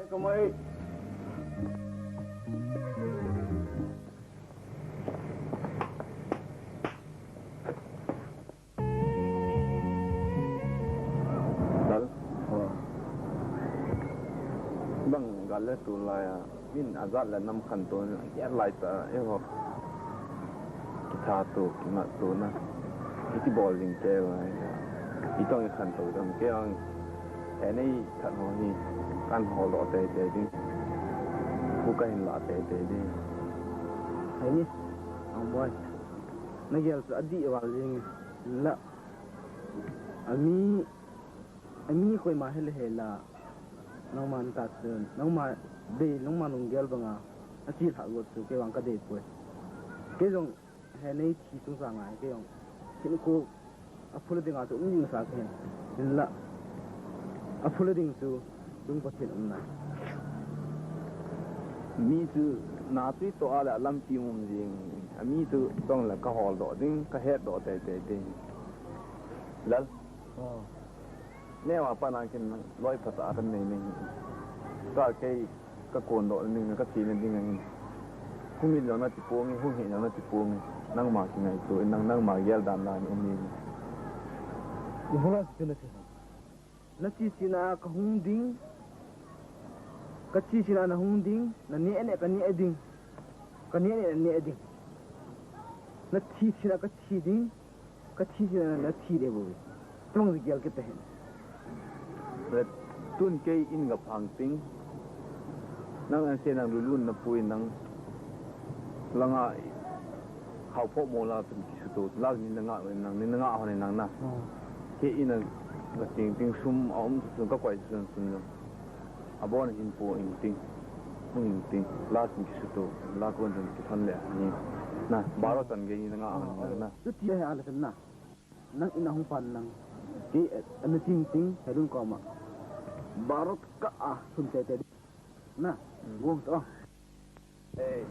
[SPEAKER 2] Kamai. Bang galle tu la ya min azat la nam khan to ya lai ta e ho kita tu kima tu na iti bowling ke la ya itong khan to dam ke ang ene than ho ni kan ho lo te te din ku ka hin la te te din ai ni ang boy na gel su adi wa ling la ami khoi ma hele hela nong man ta sen nong ma de nong ma nong gel banga achi tha go su ke wang ka de poi ke jong he nei chi tu sa ngai ke jong chin ko apul ding a tu ning sa ke la apul ding su dung pa chin na mi tu na tu to ala lam pi mum jing ami tu tong la ka hol do ding ka het do te te ding lalเนี่ยว่าปานากินร้อยภาษากันในก็แค่ก็โกนดอกนึงก็ทีนึงยังไงผู้มีเราหน้าติปูมีผู้เห็นเราหน้าติปูมีนั่งมาที่ไหนตัวนั่งมาแย่ดานลานอุ้มมีอยู่พวกเราจะเป็นอะไร na chi sina ka hung ding ka chi sina na hung ding na ni ene ka ni eding ka ni ene ni eding na chi sina ka chi ding ka chi sina na chi de bo tong ri gel ke te hen
[SPEAKER 8] ret tun ke in ga phang ting nang an se nang lulun na pui nang langa khau pho mo la tum ki su to la ni nga nang ni nga ho ni nang na ke in ga ting ting sum om su ka kwai sun sun no abon in po in ting mung in ting la tum ki su to la ko den ki than le ni na baro tan ge ni nga na
[SPEAKER 2] tu ti ha ala na nang ina hung pan nang ke an ting ting herun ko ma barot ka sun te te na gum to eh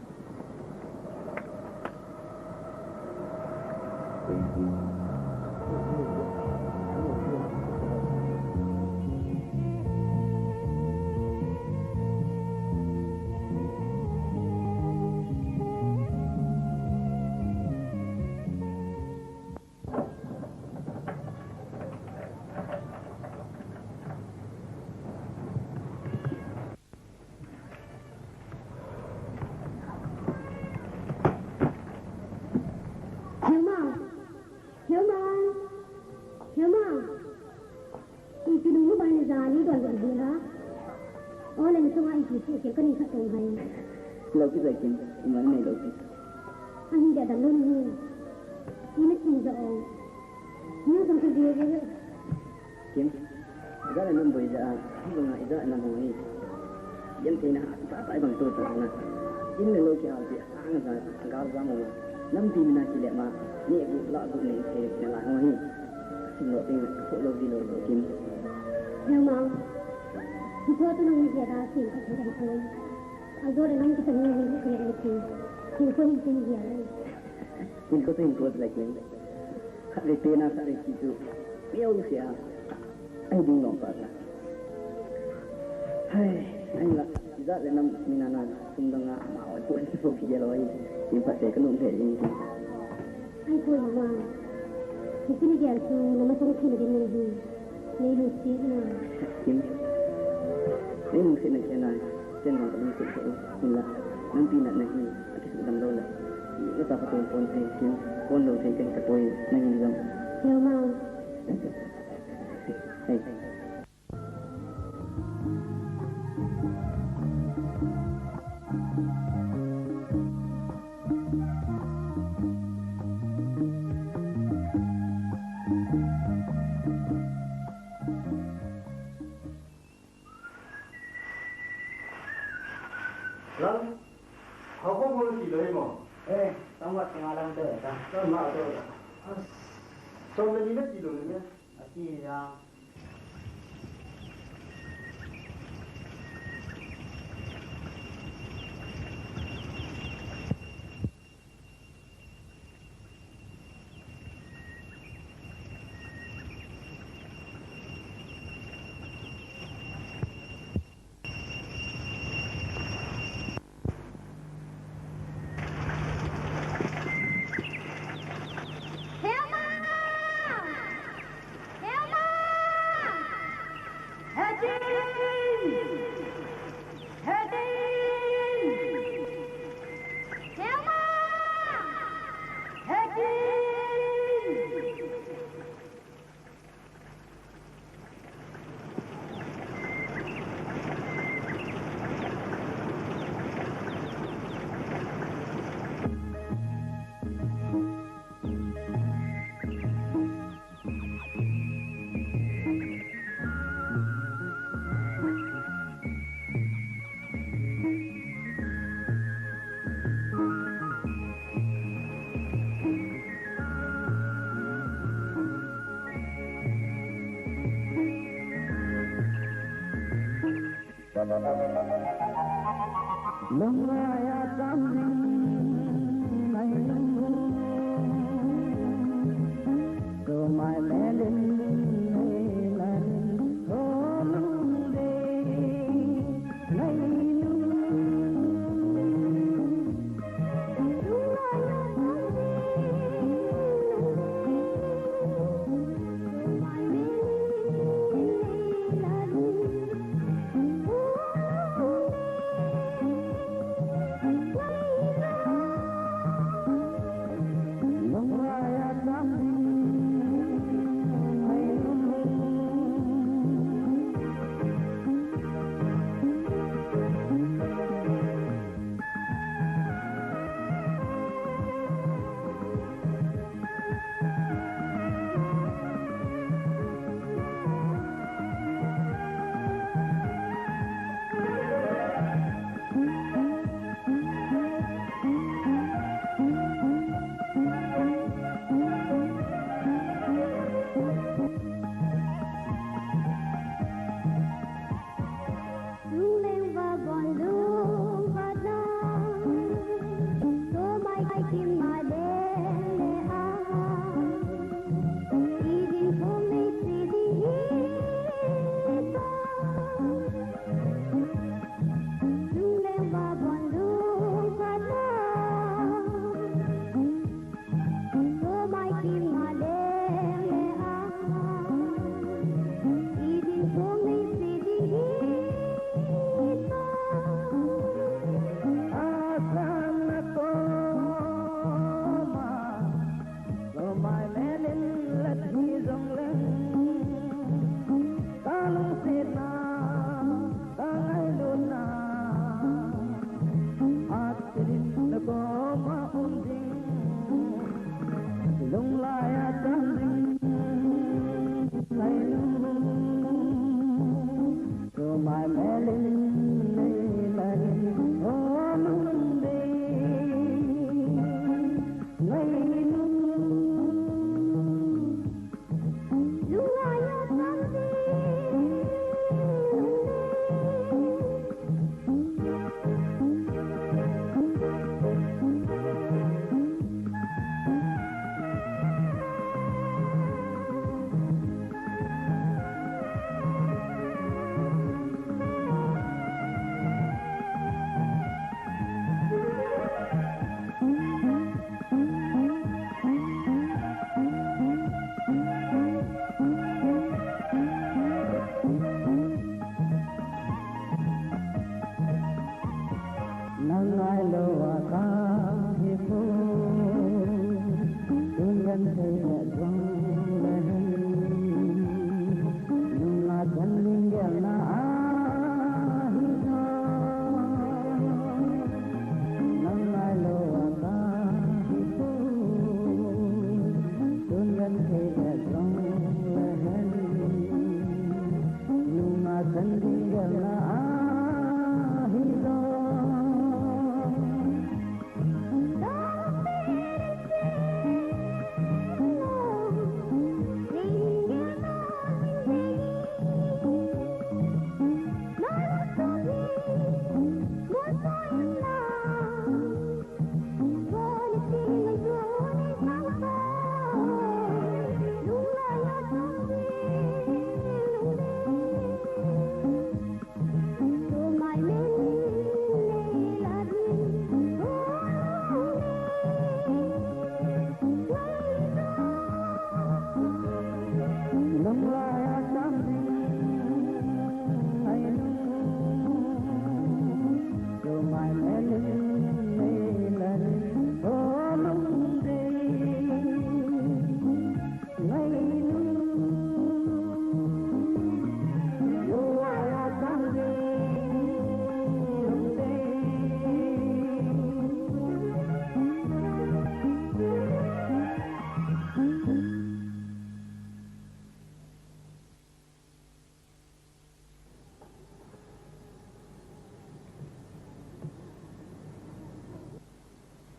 [SPEAKER 9] lâu cái giờ kiếm mà này lâu cái
[SPEAKER 4] anh đã đằng luôn nhiều nhưng nó chìm rồi nhưng không có gì vậy
[SPEAKER 9] kiếm cái là năm bây giờ không ngại giờ năm hồi dân thì là phải bằng tôi rồi nè chính là lâu kia thì ăn rồi cao quá mà năm thì mình chỉ để mà nhẹ vụ lọ vụ này thì là hồi xin lỗi tiền phụ lâu đi lâu kiếm
[SPEAKER 4] nhưng mà tôi tôi nói gì đó thì có thể làm thôi agora não que também não queria aqui que foi entendido
[SPEAKER 9] mình có thể có lại kiếm để tiền nào sẽ chỉ chú yêu xia anh đừng lòng phật hay anh là rất là năm mình là chúng đang mà hỏi tuổi không kia rồi nhưng phải để cái nông thể như thế
[SPEAKER 4] anh thôi mà thì cái này là nó mà không khi nào đến nơi gì nơi lúc gì nữa
[SPEAKER 9] kiếm đến một sự này này trên lòng của mình sẽ nhưng là năm tin là này cái sự đam đôi là cái ta phải tôn thầy kiếm con đầu thầy cái tôi này như vậy
[SPEAKER 4] hiểu không
[SPEAKER 9] hey
[SPEAKER 1] Trong cái gì biết gì rồi nhé?
[SPEAKER 9] Gì ra?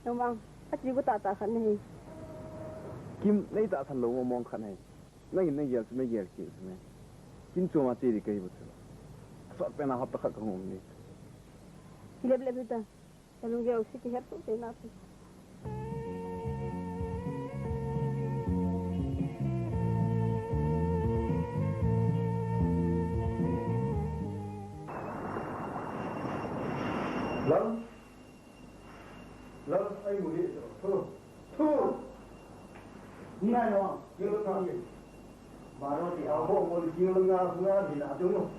[SPEAKER 7] Tomang, aci ku tata kan ni.
[SPEAKER 8] Kim nei ta than lo mong khan hai. Nei yel su nei yel ki su ne. Kin chu ma ti ri kai bu su. Sot pe na hot ta kha ka ngom ni.
[SPEAKER 7] Leb leb ta. Kalau dia usik ki hatu te na tu.
[SPEAKER 1] Lắm anh ngủ đi thôi thôi
[SPEAKER 9] Ngay rồi.
[SPEAKER 1] kêu nó gì mà nó thì áo bộ một kêu nó nga thì là đúng không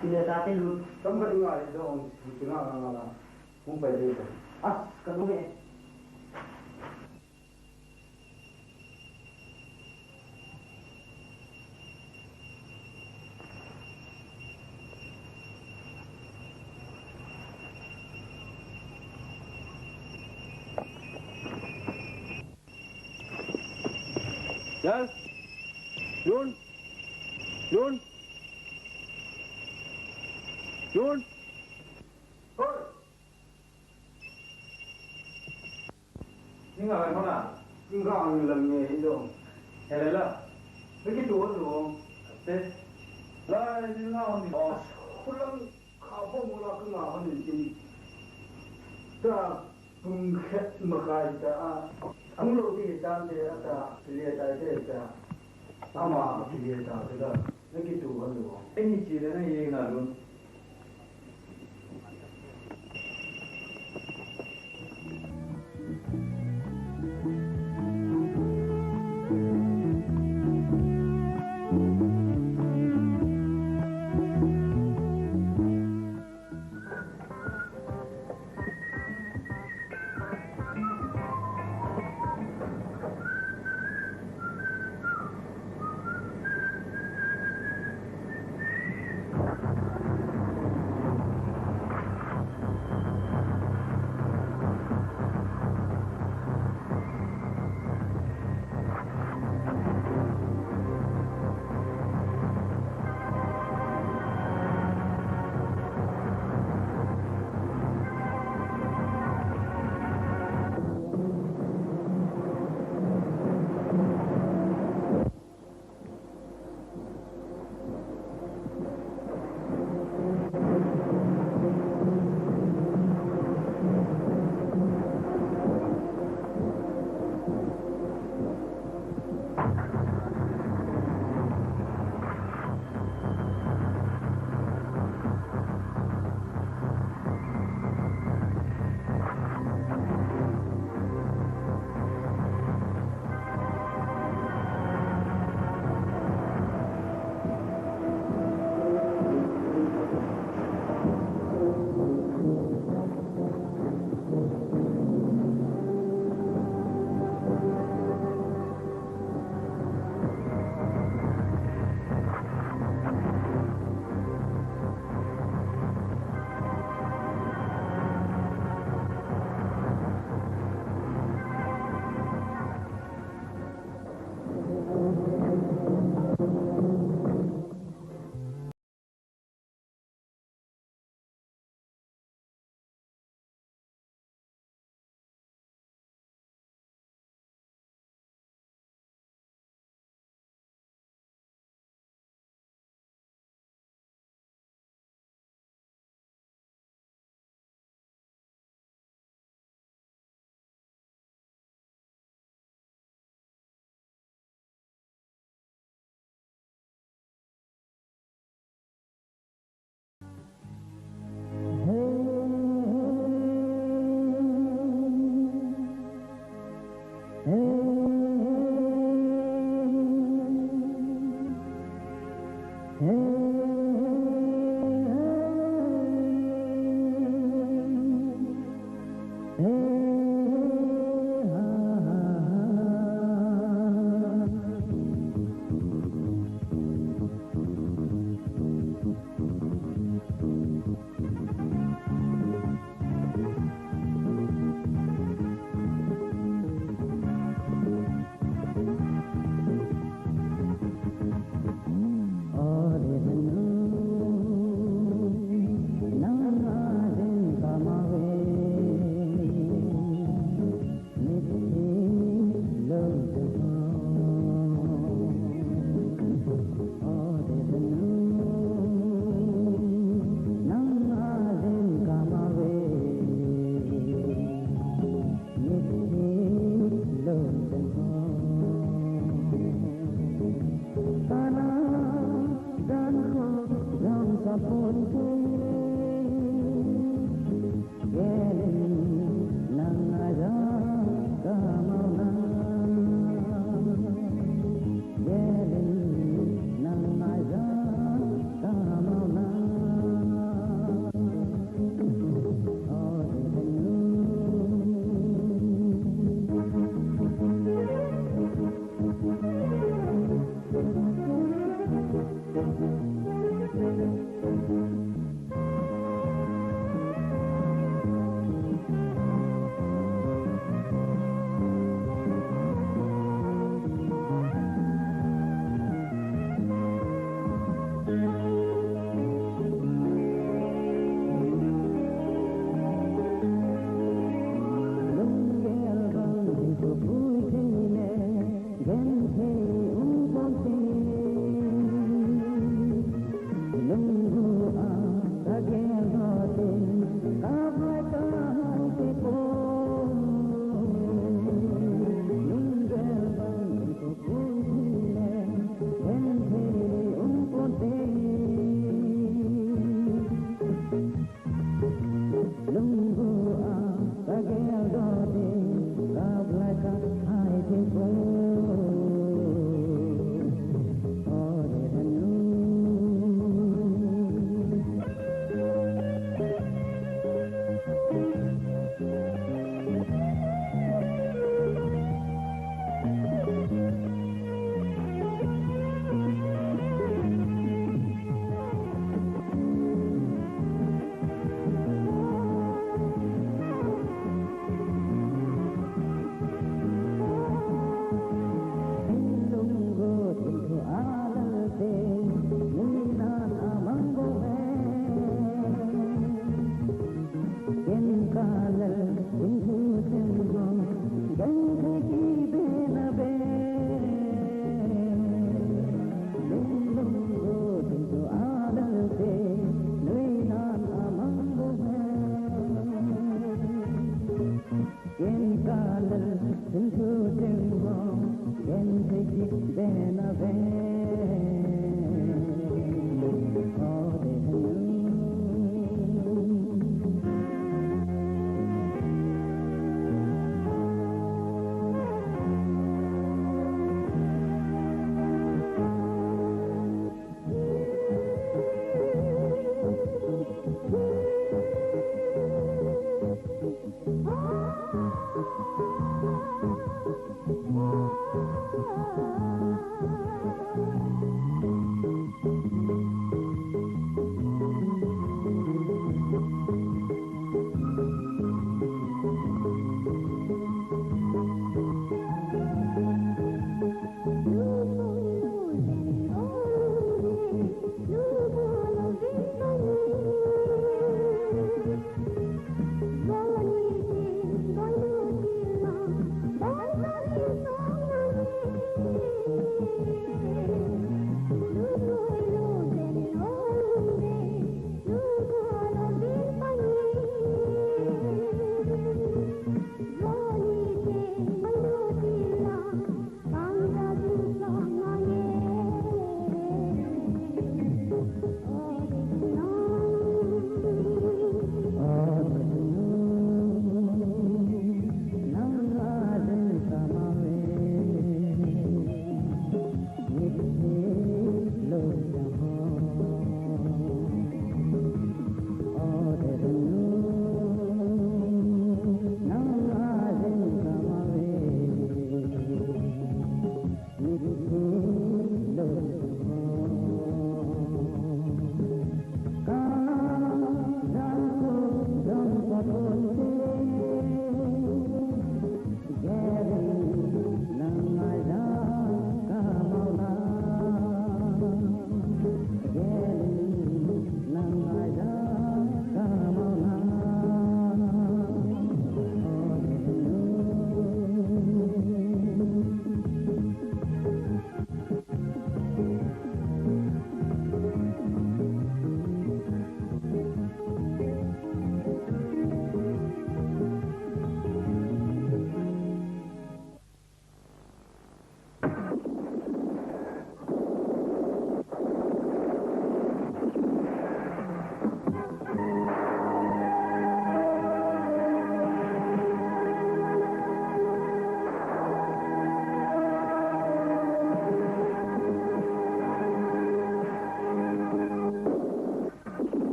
[SPEAKER 9] Kila tate lu.
[SPEAKER 1] tâm cái ngoài đó thì nó là không phải đi được
[SPEAKER 9] Kamu be.
[SPEAKER 8] Yes. Yun. Yun. Yun.
[SPEAKER 1] thôi
[SPEAKER 2] Nhưng mà không à?
[SPEAKER 1] nhưng còn làm nghề rồi
[SPEAKER 2] Thế đấy là
[SPEAKER 1] mấy cái đũa rồi
[SPEAKER 2] thế. Là như nào thì
[SPEAKER 1] 홀랑 가보모라 그나 하는 지 자, 분해 먹가이다 아무로디 단데 아다 빌리다 데다 아마 빌리다 그다 내게 두 번도
[SPEAKER 2] anh chỉ đến này là luôn.
[SPEAKER 10] Lung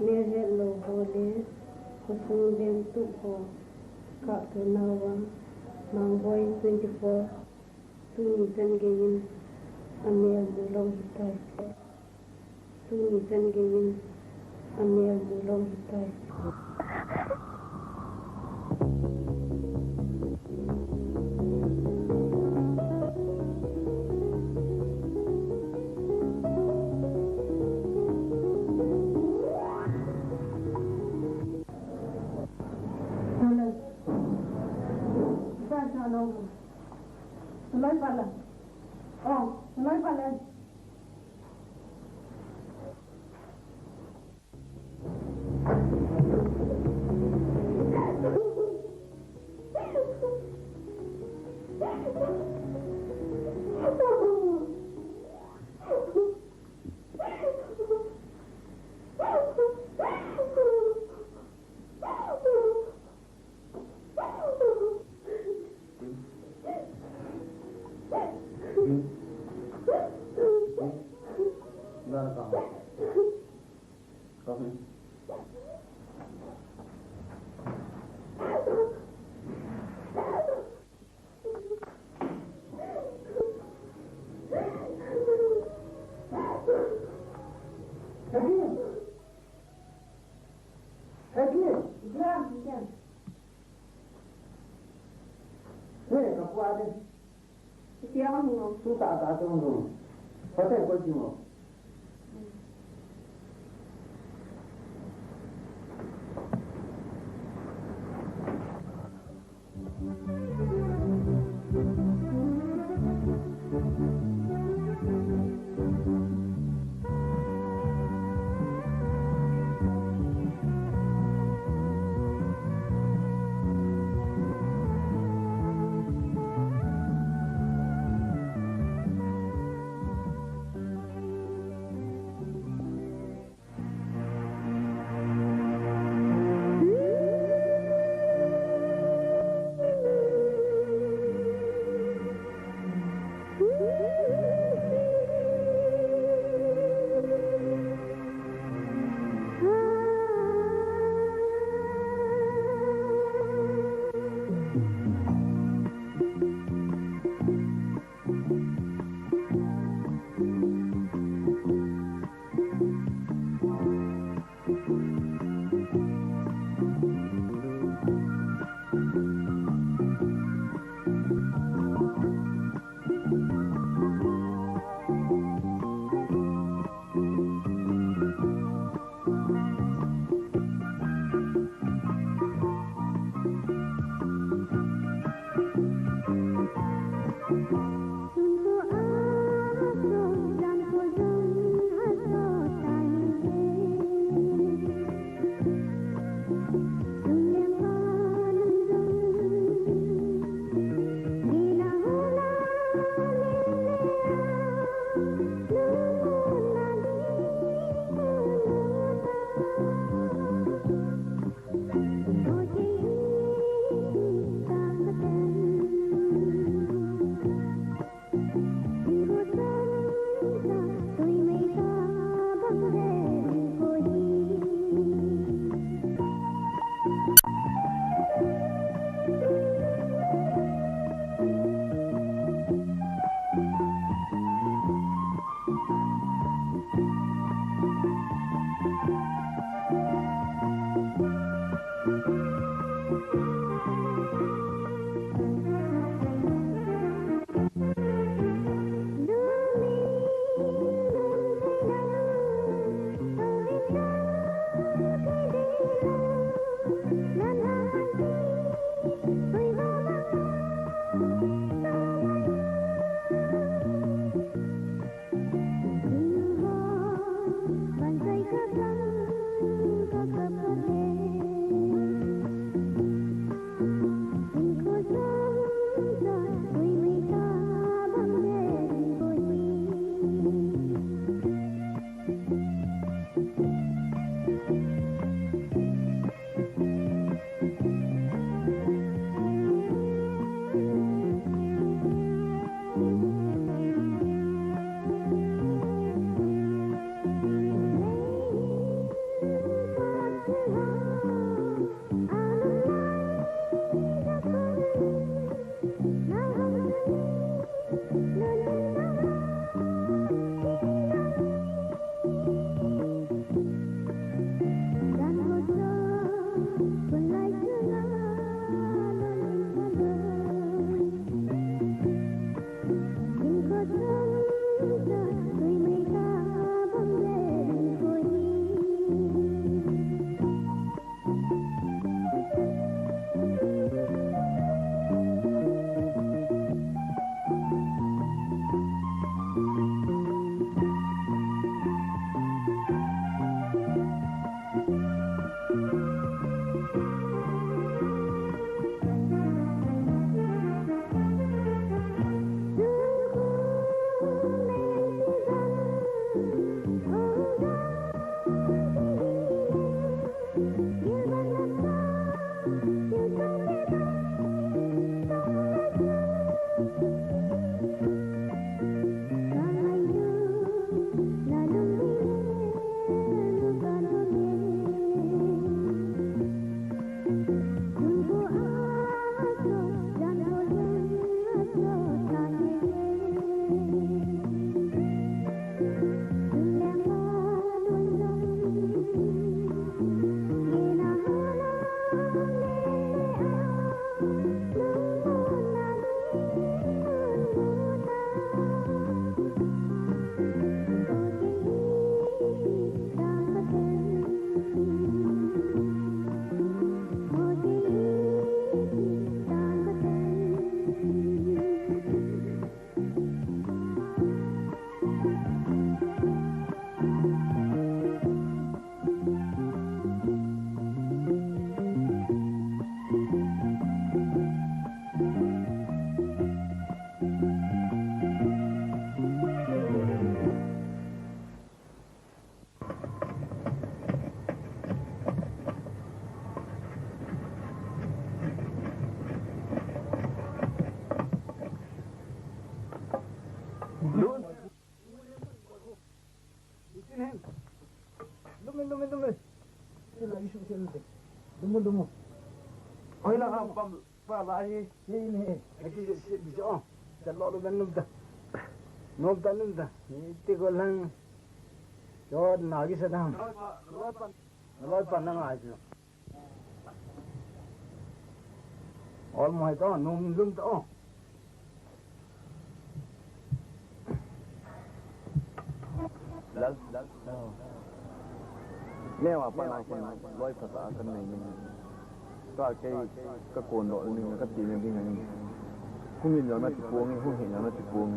[SPEAKER 7] Merelo hole, kusung bentuk ho, kak tunawa, mangboy 24, tuni tangayin, amel mulong hitay. Tuni tangayin, amel mulong hitay.
[SPEAKER 5] Sulai pala. Oh, sulai pala.
[SPEAKER 9] Siapa ni? Tu tak ada tu. Pasal kau cuma.
[SPEAKER 1] Dumu. Oi lah apa lagi ini. Lagi bisa. Jalok lu ben nubda. Nubda. Itu golang. Jod nagi sedang. Loi panang aja. All mai to num lum to.
[SPEAKER 8] Lal. Lewat panang pun loi pasal kan ni.ก็แค่ก็โกนดอกนึงก็ตีนึงที่ไงคุณเห็นแล้วน่าจะพวงคุณเห็นแล้วน่าจะพวง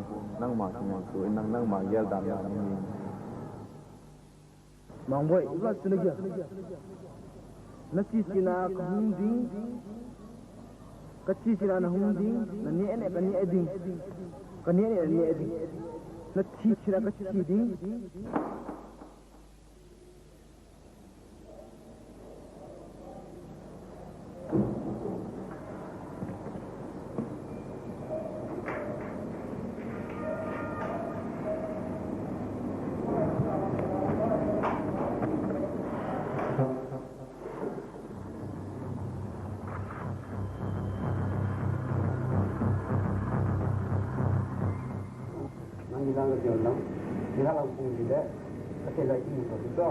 [SPEAKER 8] นั่งหมากสวยนั่งหมากแย่ดำนี่มองไว้ว่าสนุกนักจีสินาหุ่นดิ้งกัจจีสินาหุ่นดิ้งนั่นนี่เอ็กันนี่เอ็ดิ้งกันนี่เอ็ดิ้งนักจีสินากัจจีดิ้ง
[SPEAKER 1] Kita langsung tidak, kita lagi itu.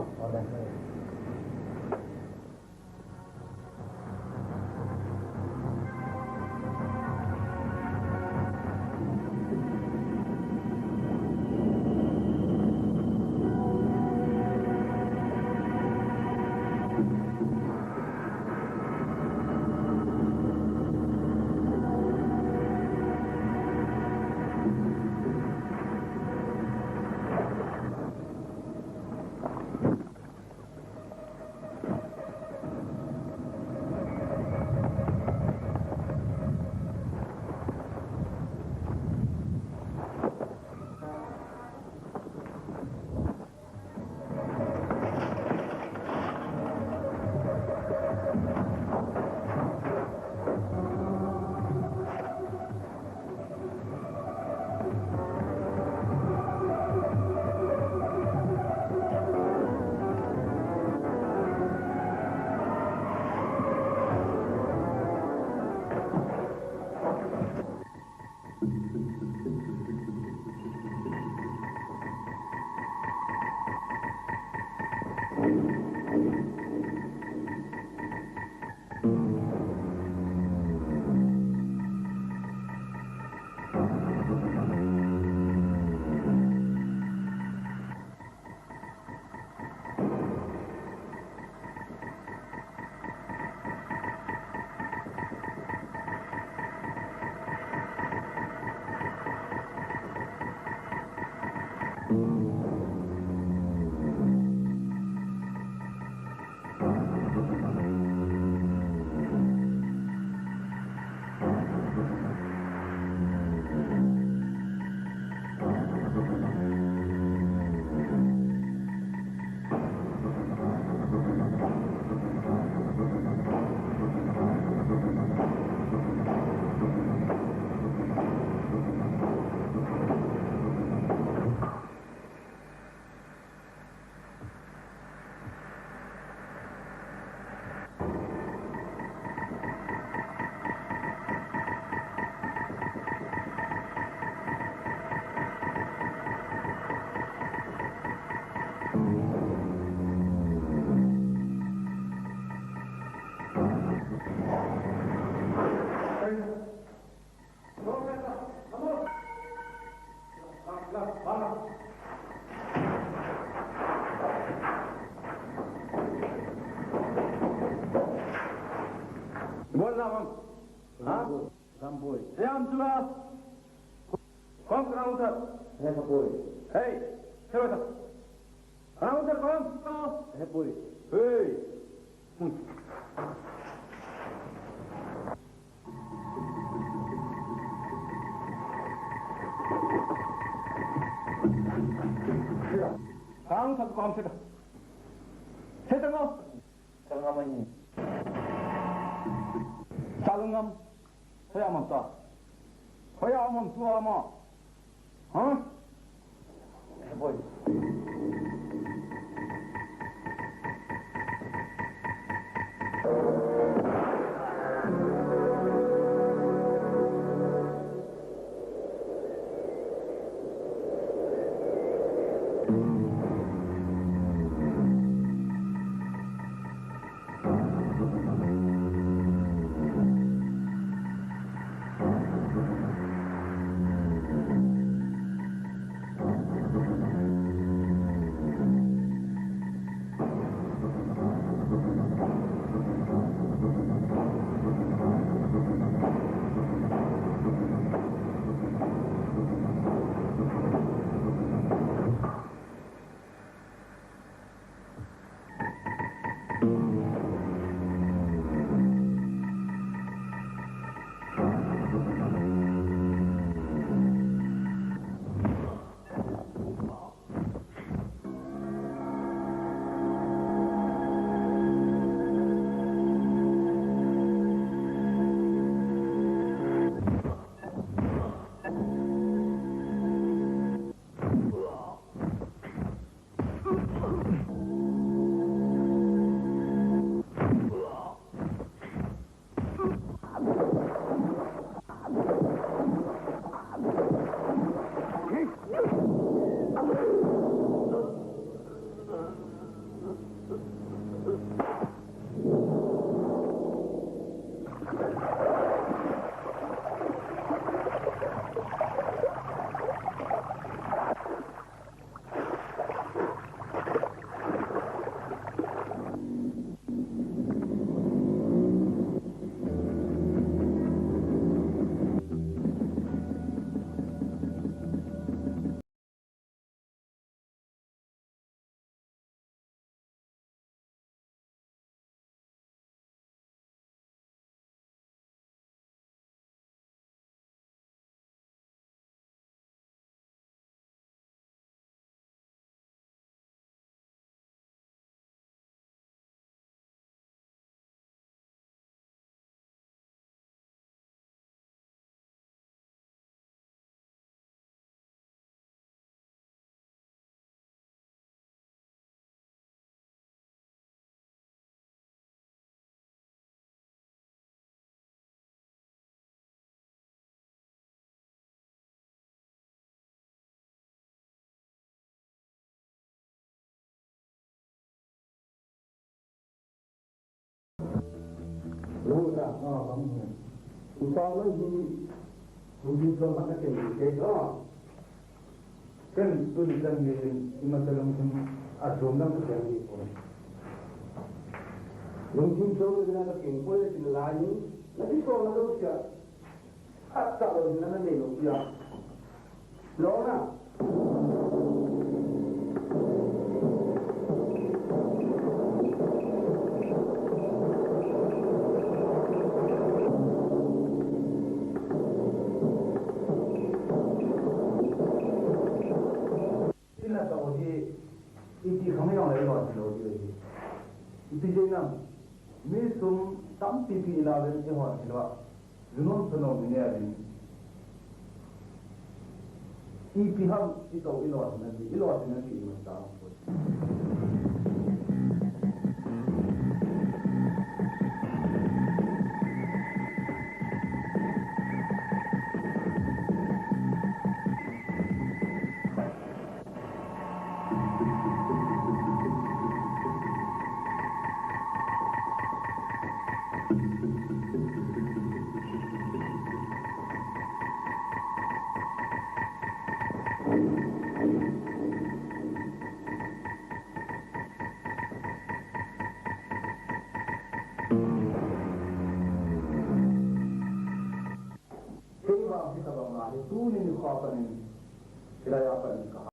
[SPEAKER 3] Salam. Ha?
[SPEAKER 2] Sampoi.
[SPEAKER 3] Siam sudah. Kom kerang utar.
[SPEAKER 2] Sampoi.
[SPEAKER 3] Hei, siapa tu? Kerang utar kom.
[SPEAKER 2] Sampoi.
[SPEAKER 3] Hei. Kerang utar kom siapa? Siapa kom?
[SPEAKER 2] Salungam ini.
[SPEAKER 3] Salungam. Saya aman tak? Saya aman tua aman. Hah?
[SPEAKER 2] Sampoi.
[SPEAKER 1] Lu tak? Kamu. Usah lagi. Mungkin belum ada kena. Kan tulisan di masalah agama tu jadi. Mungkin so dengan ada kena boleh dilayan. Nanti kalau ada usia, hatta kalau dengan ada usia, lona.
[SPEAKER 2] Iti kami yang lain orang lagi lagi. Iti jenam, mesum tam pipi ilawan je orang silwa. Junun senang ini ada. Iti ham itu ilawan nanti iman tahu. tunin khatanin kila ya apa ni ka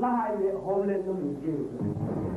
[SPEAKER 1] Lahai le homeland no mungkin.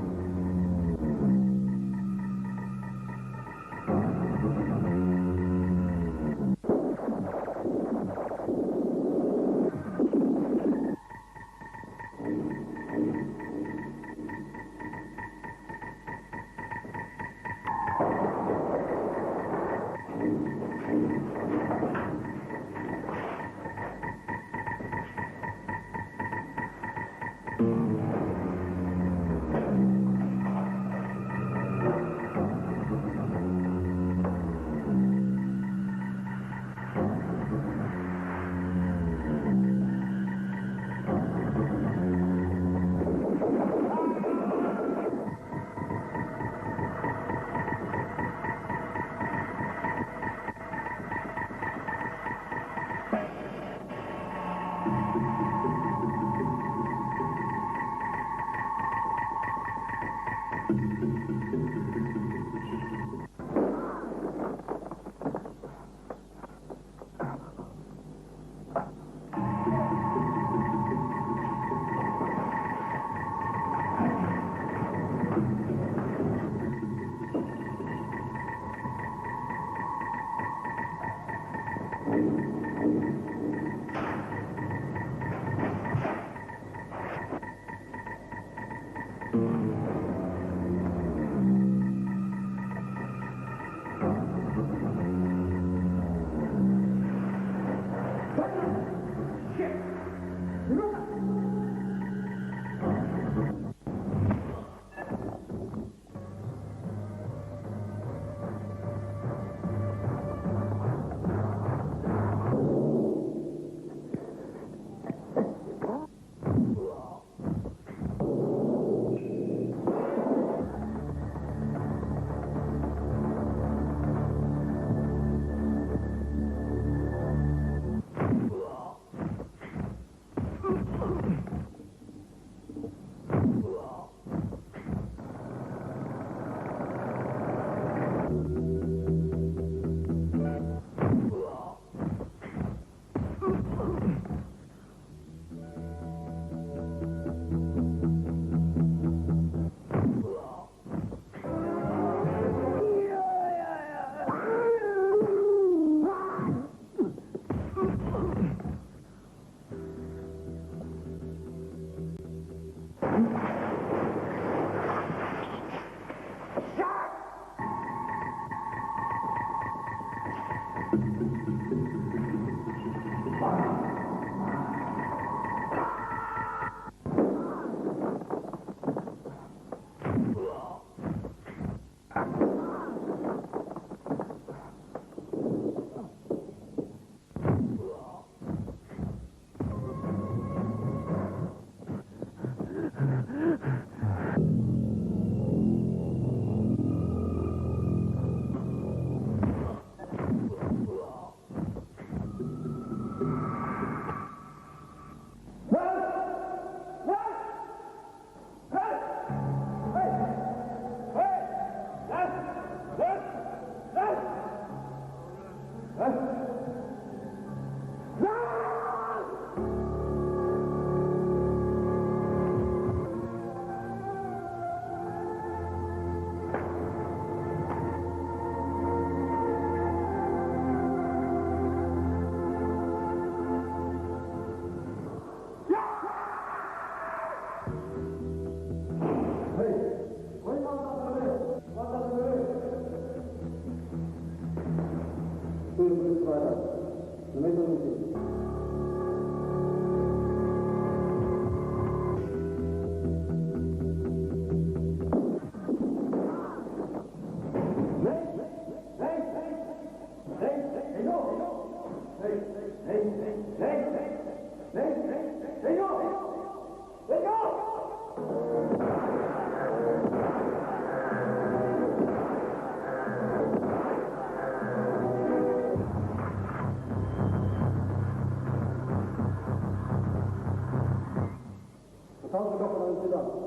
[SPEAKER 1] Tao sẽ đọc là gì đó.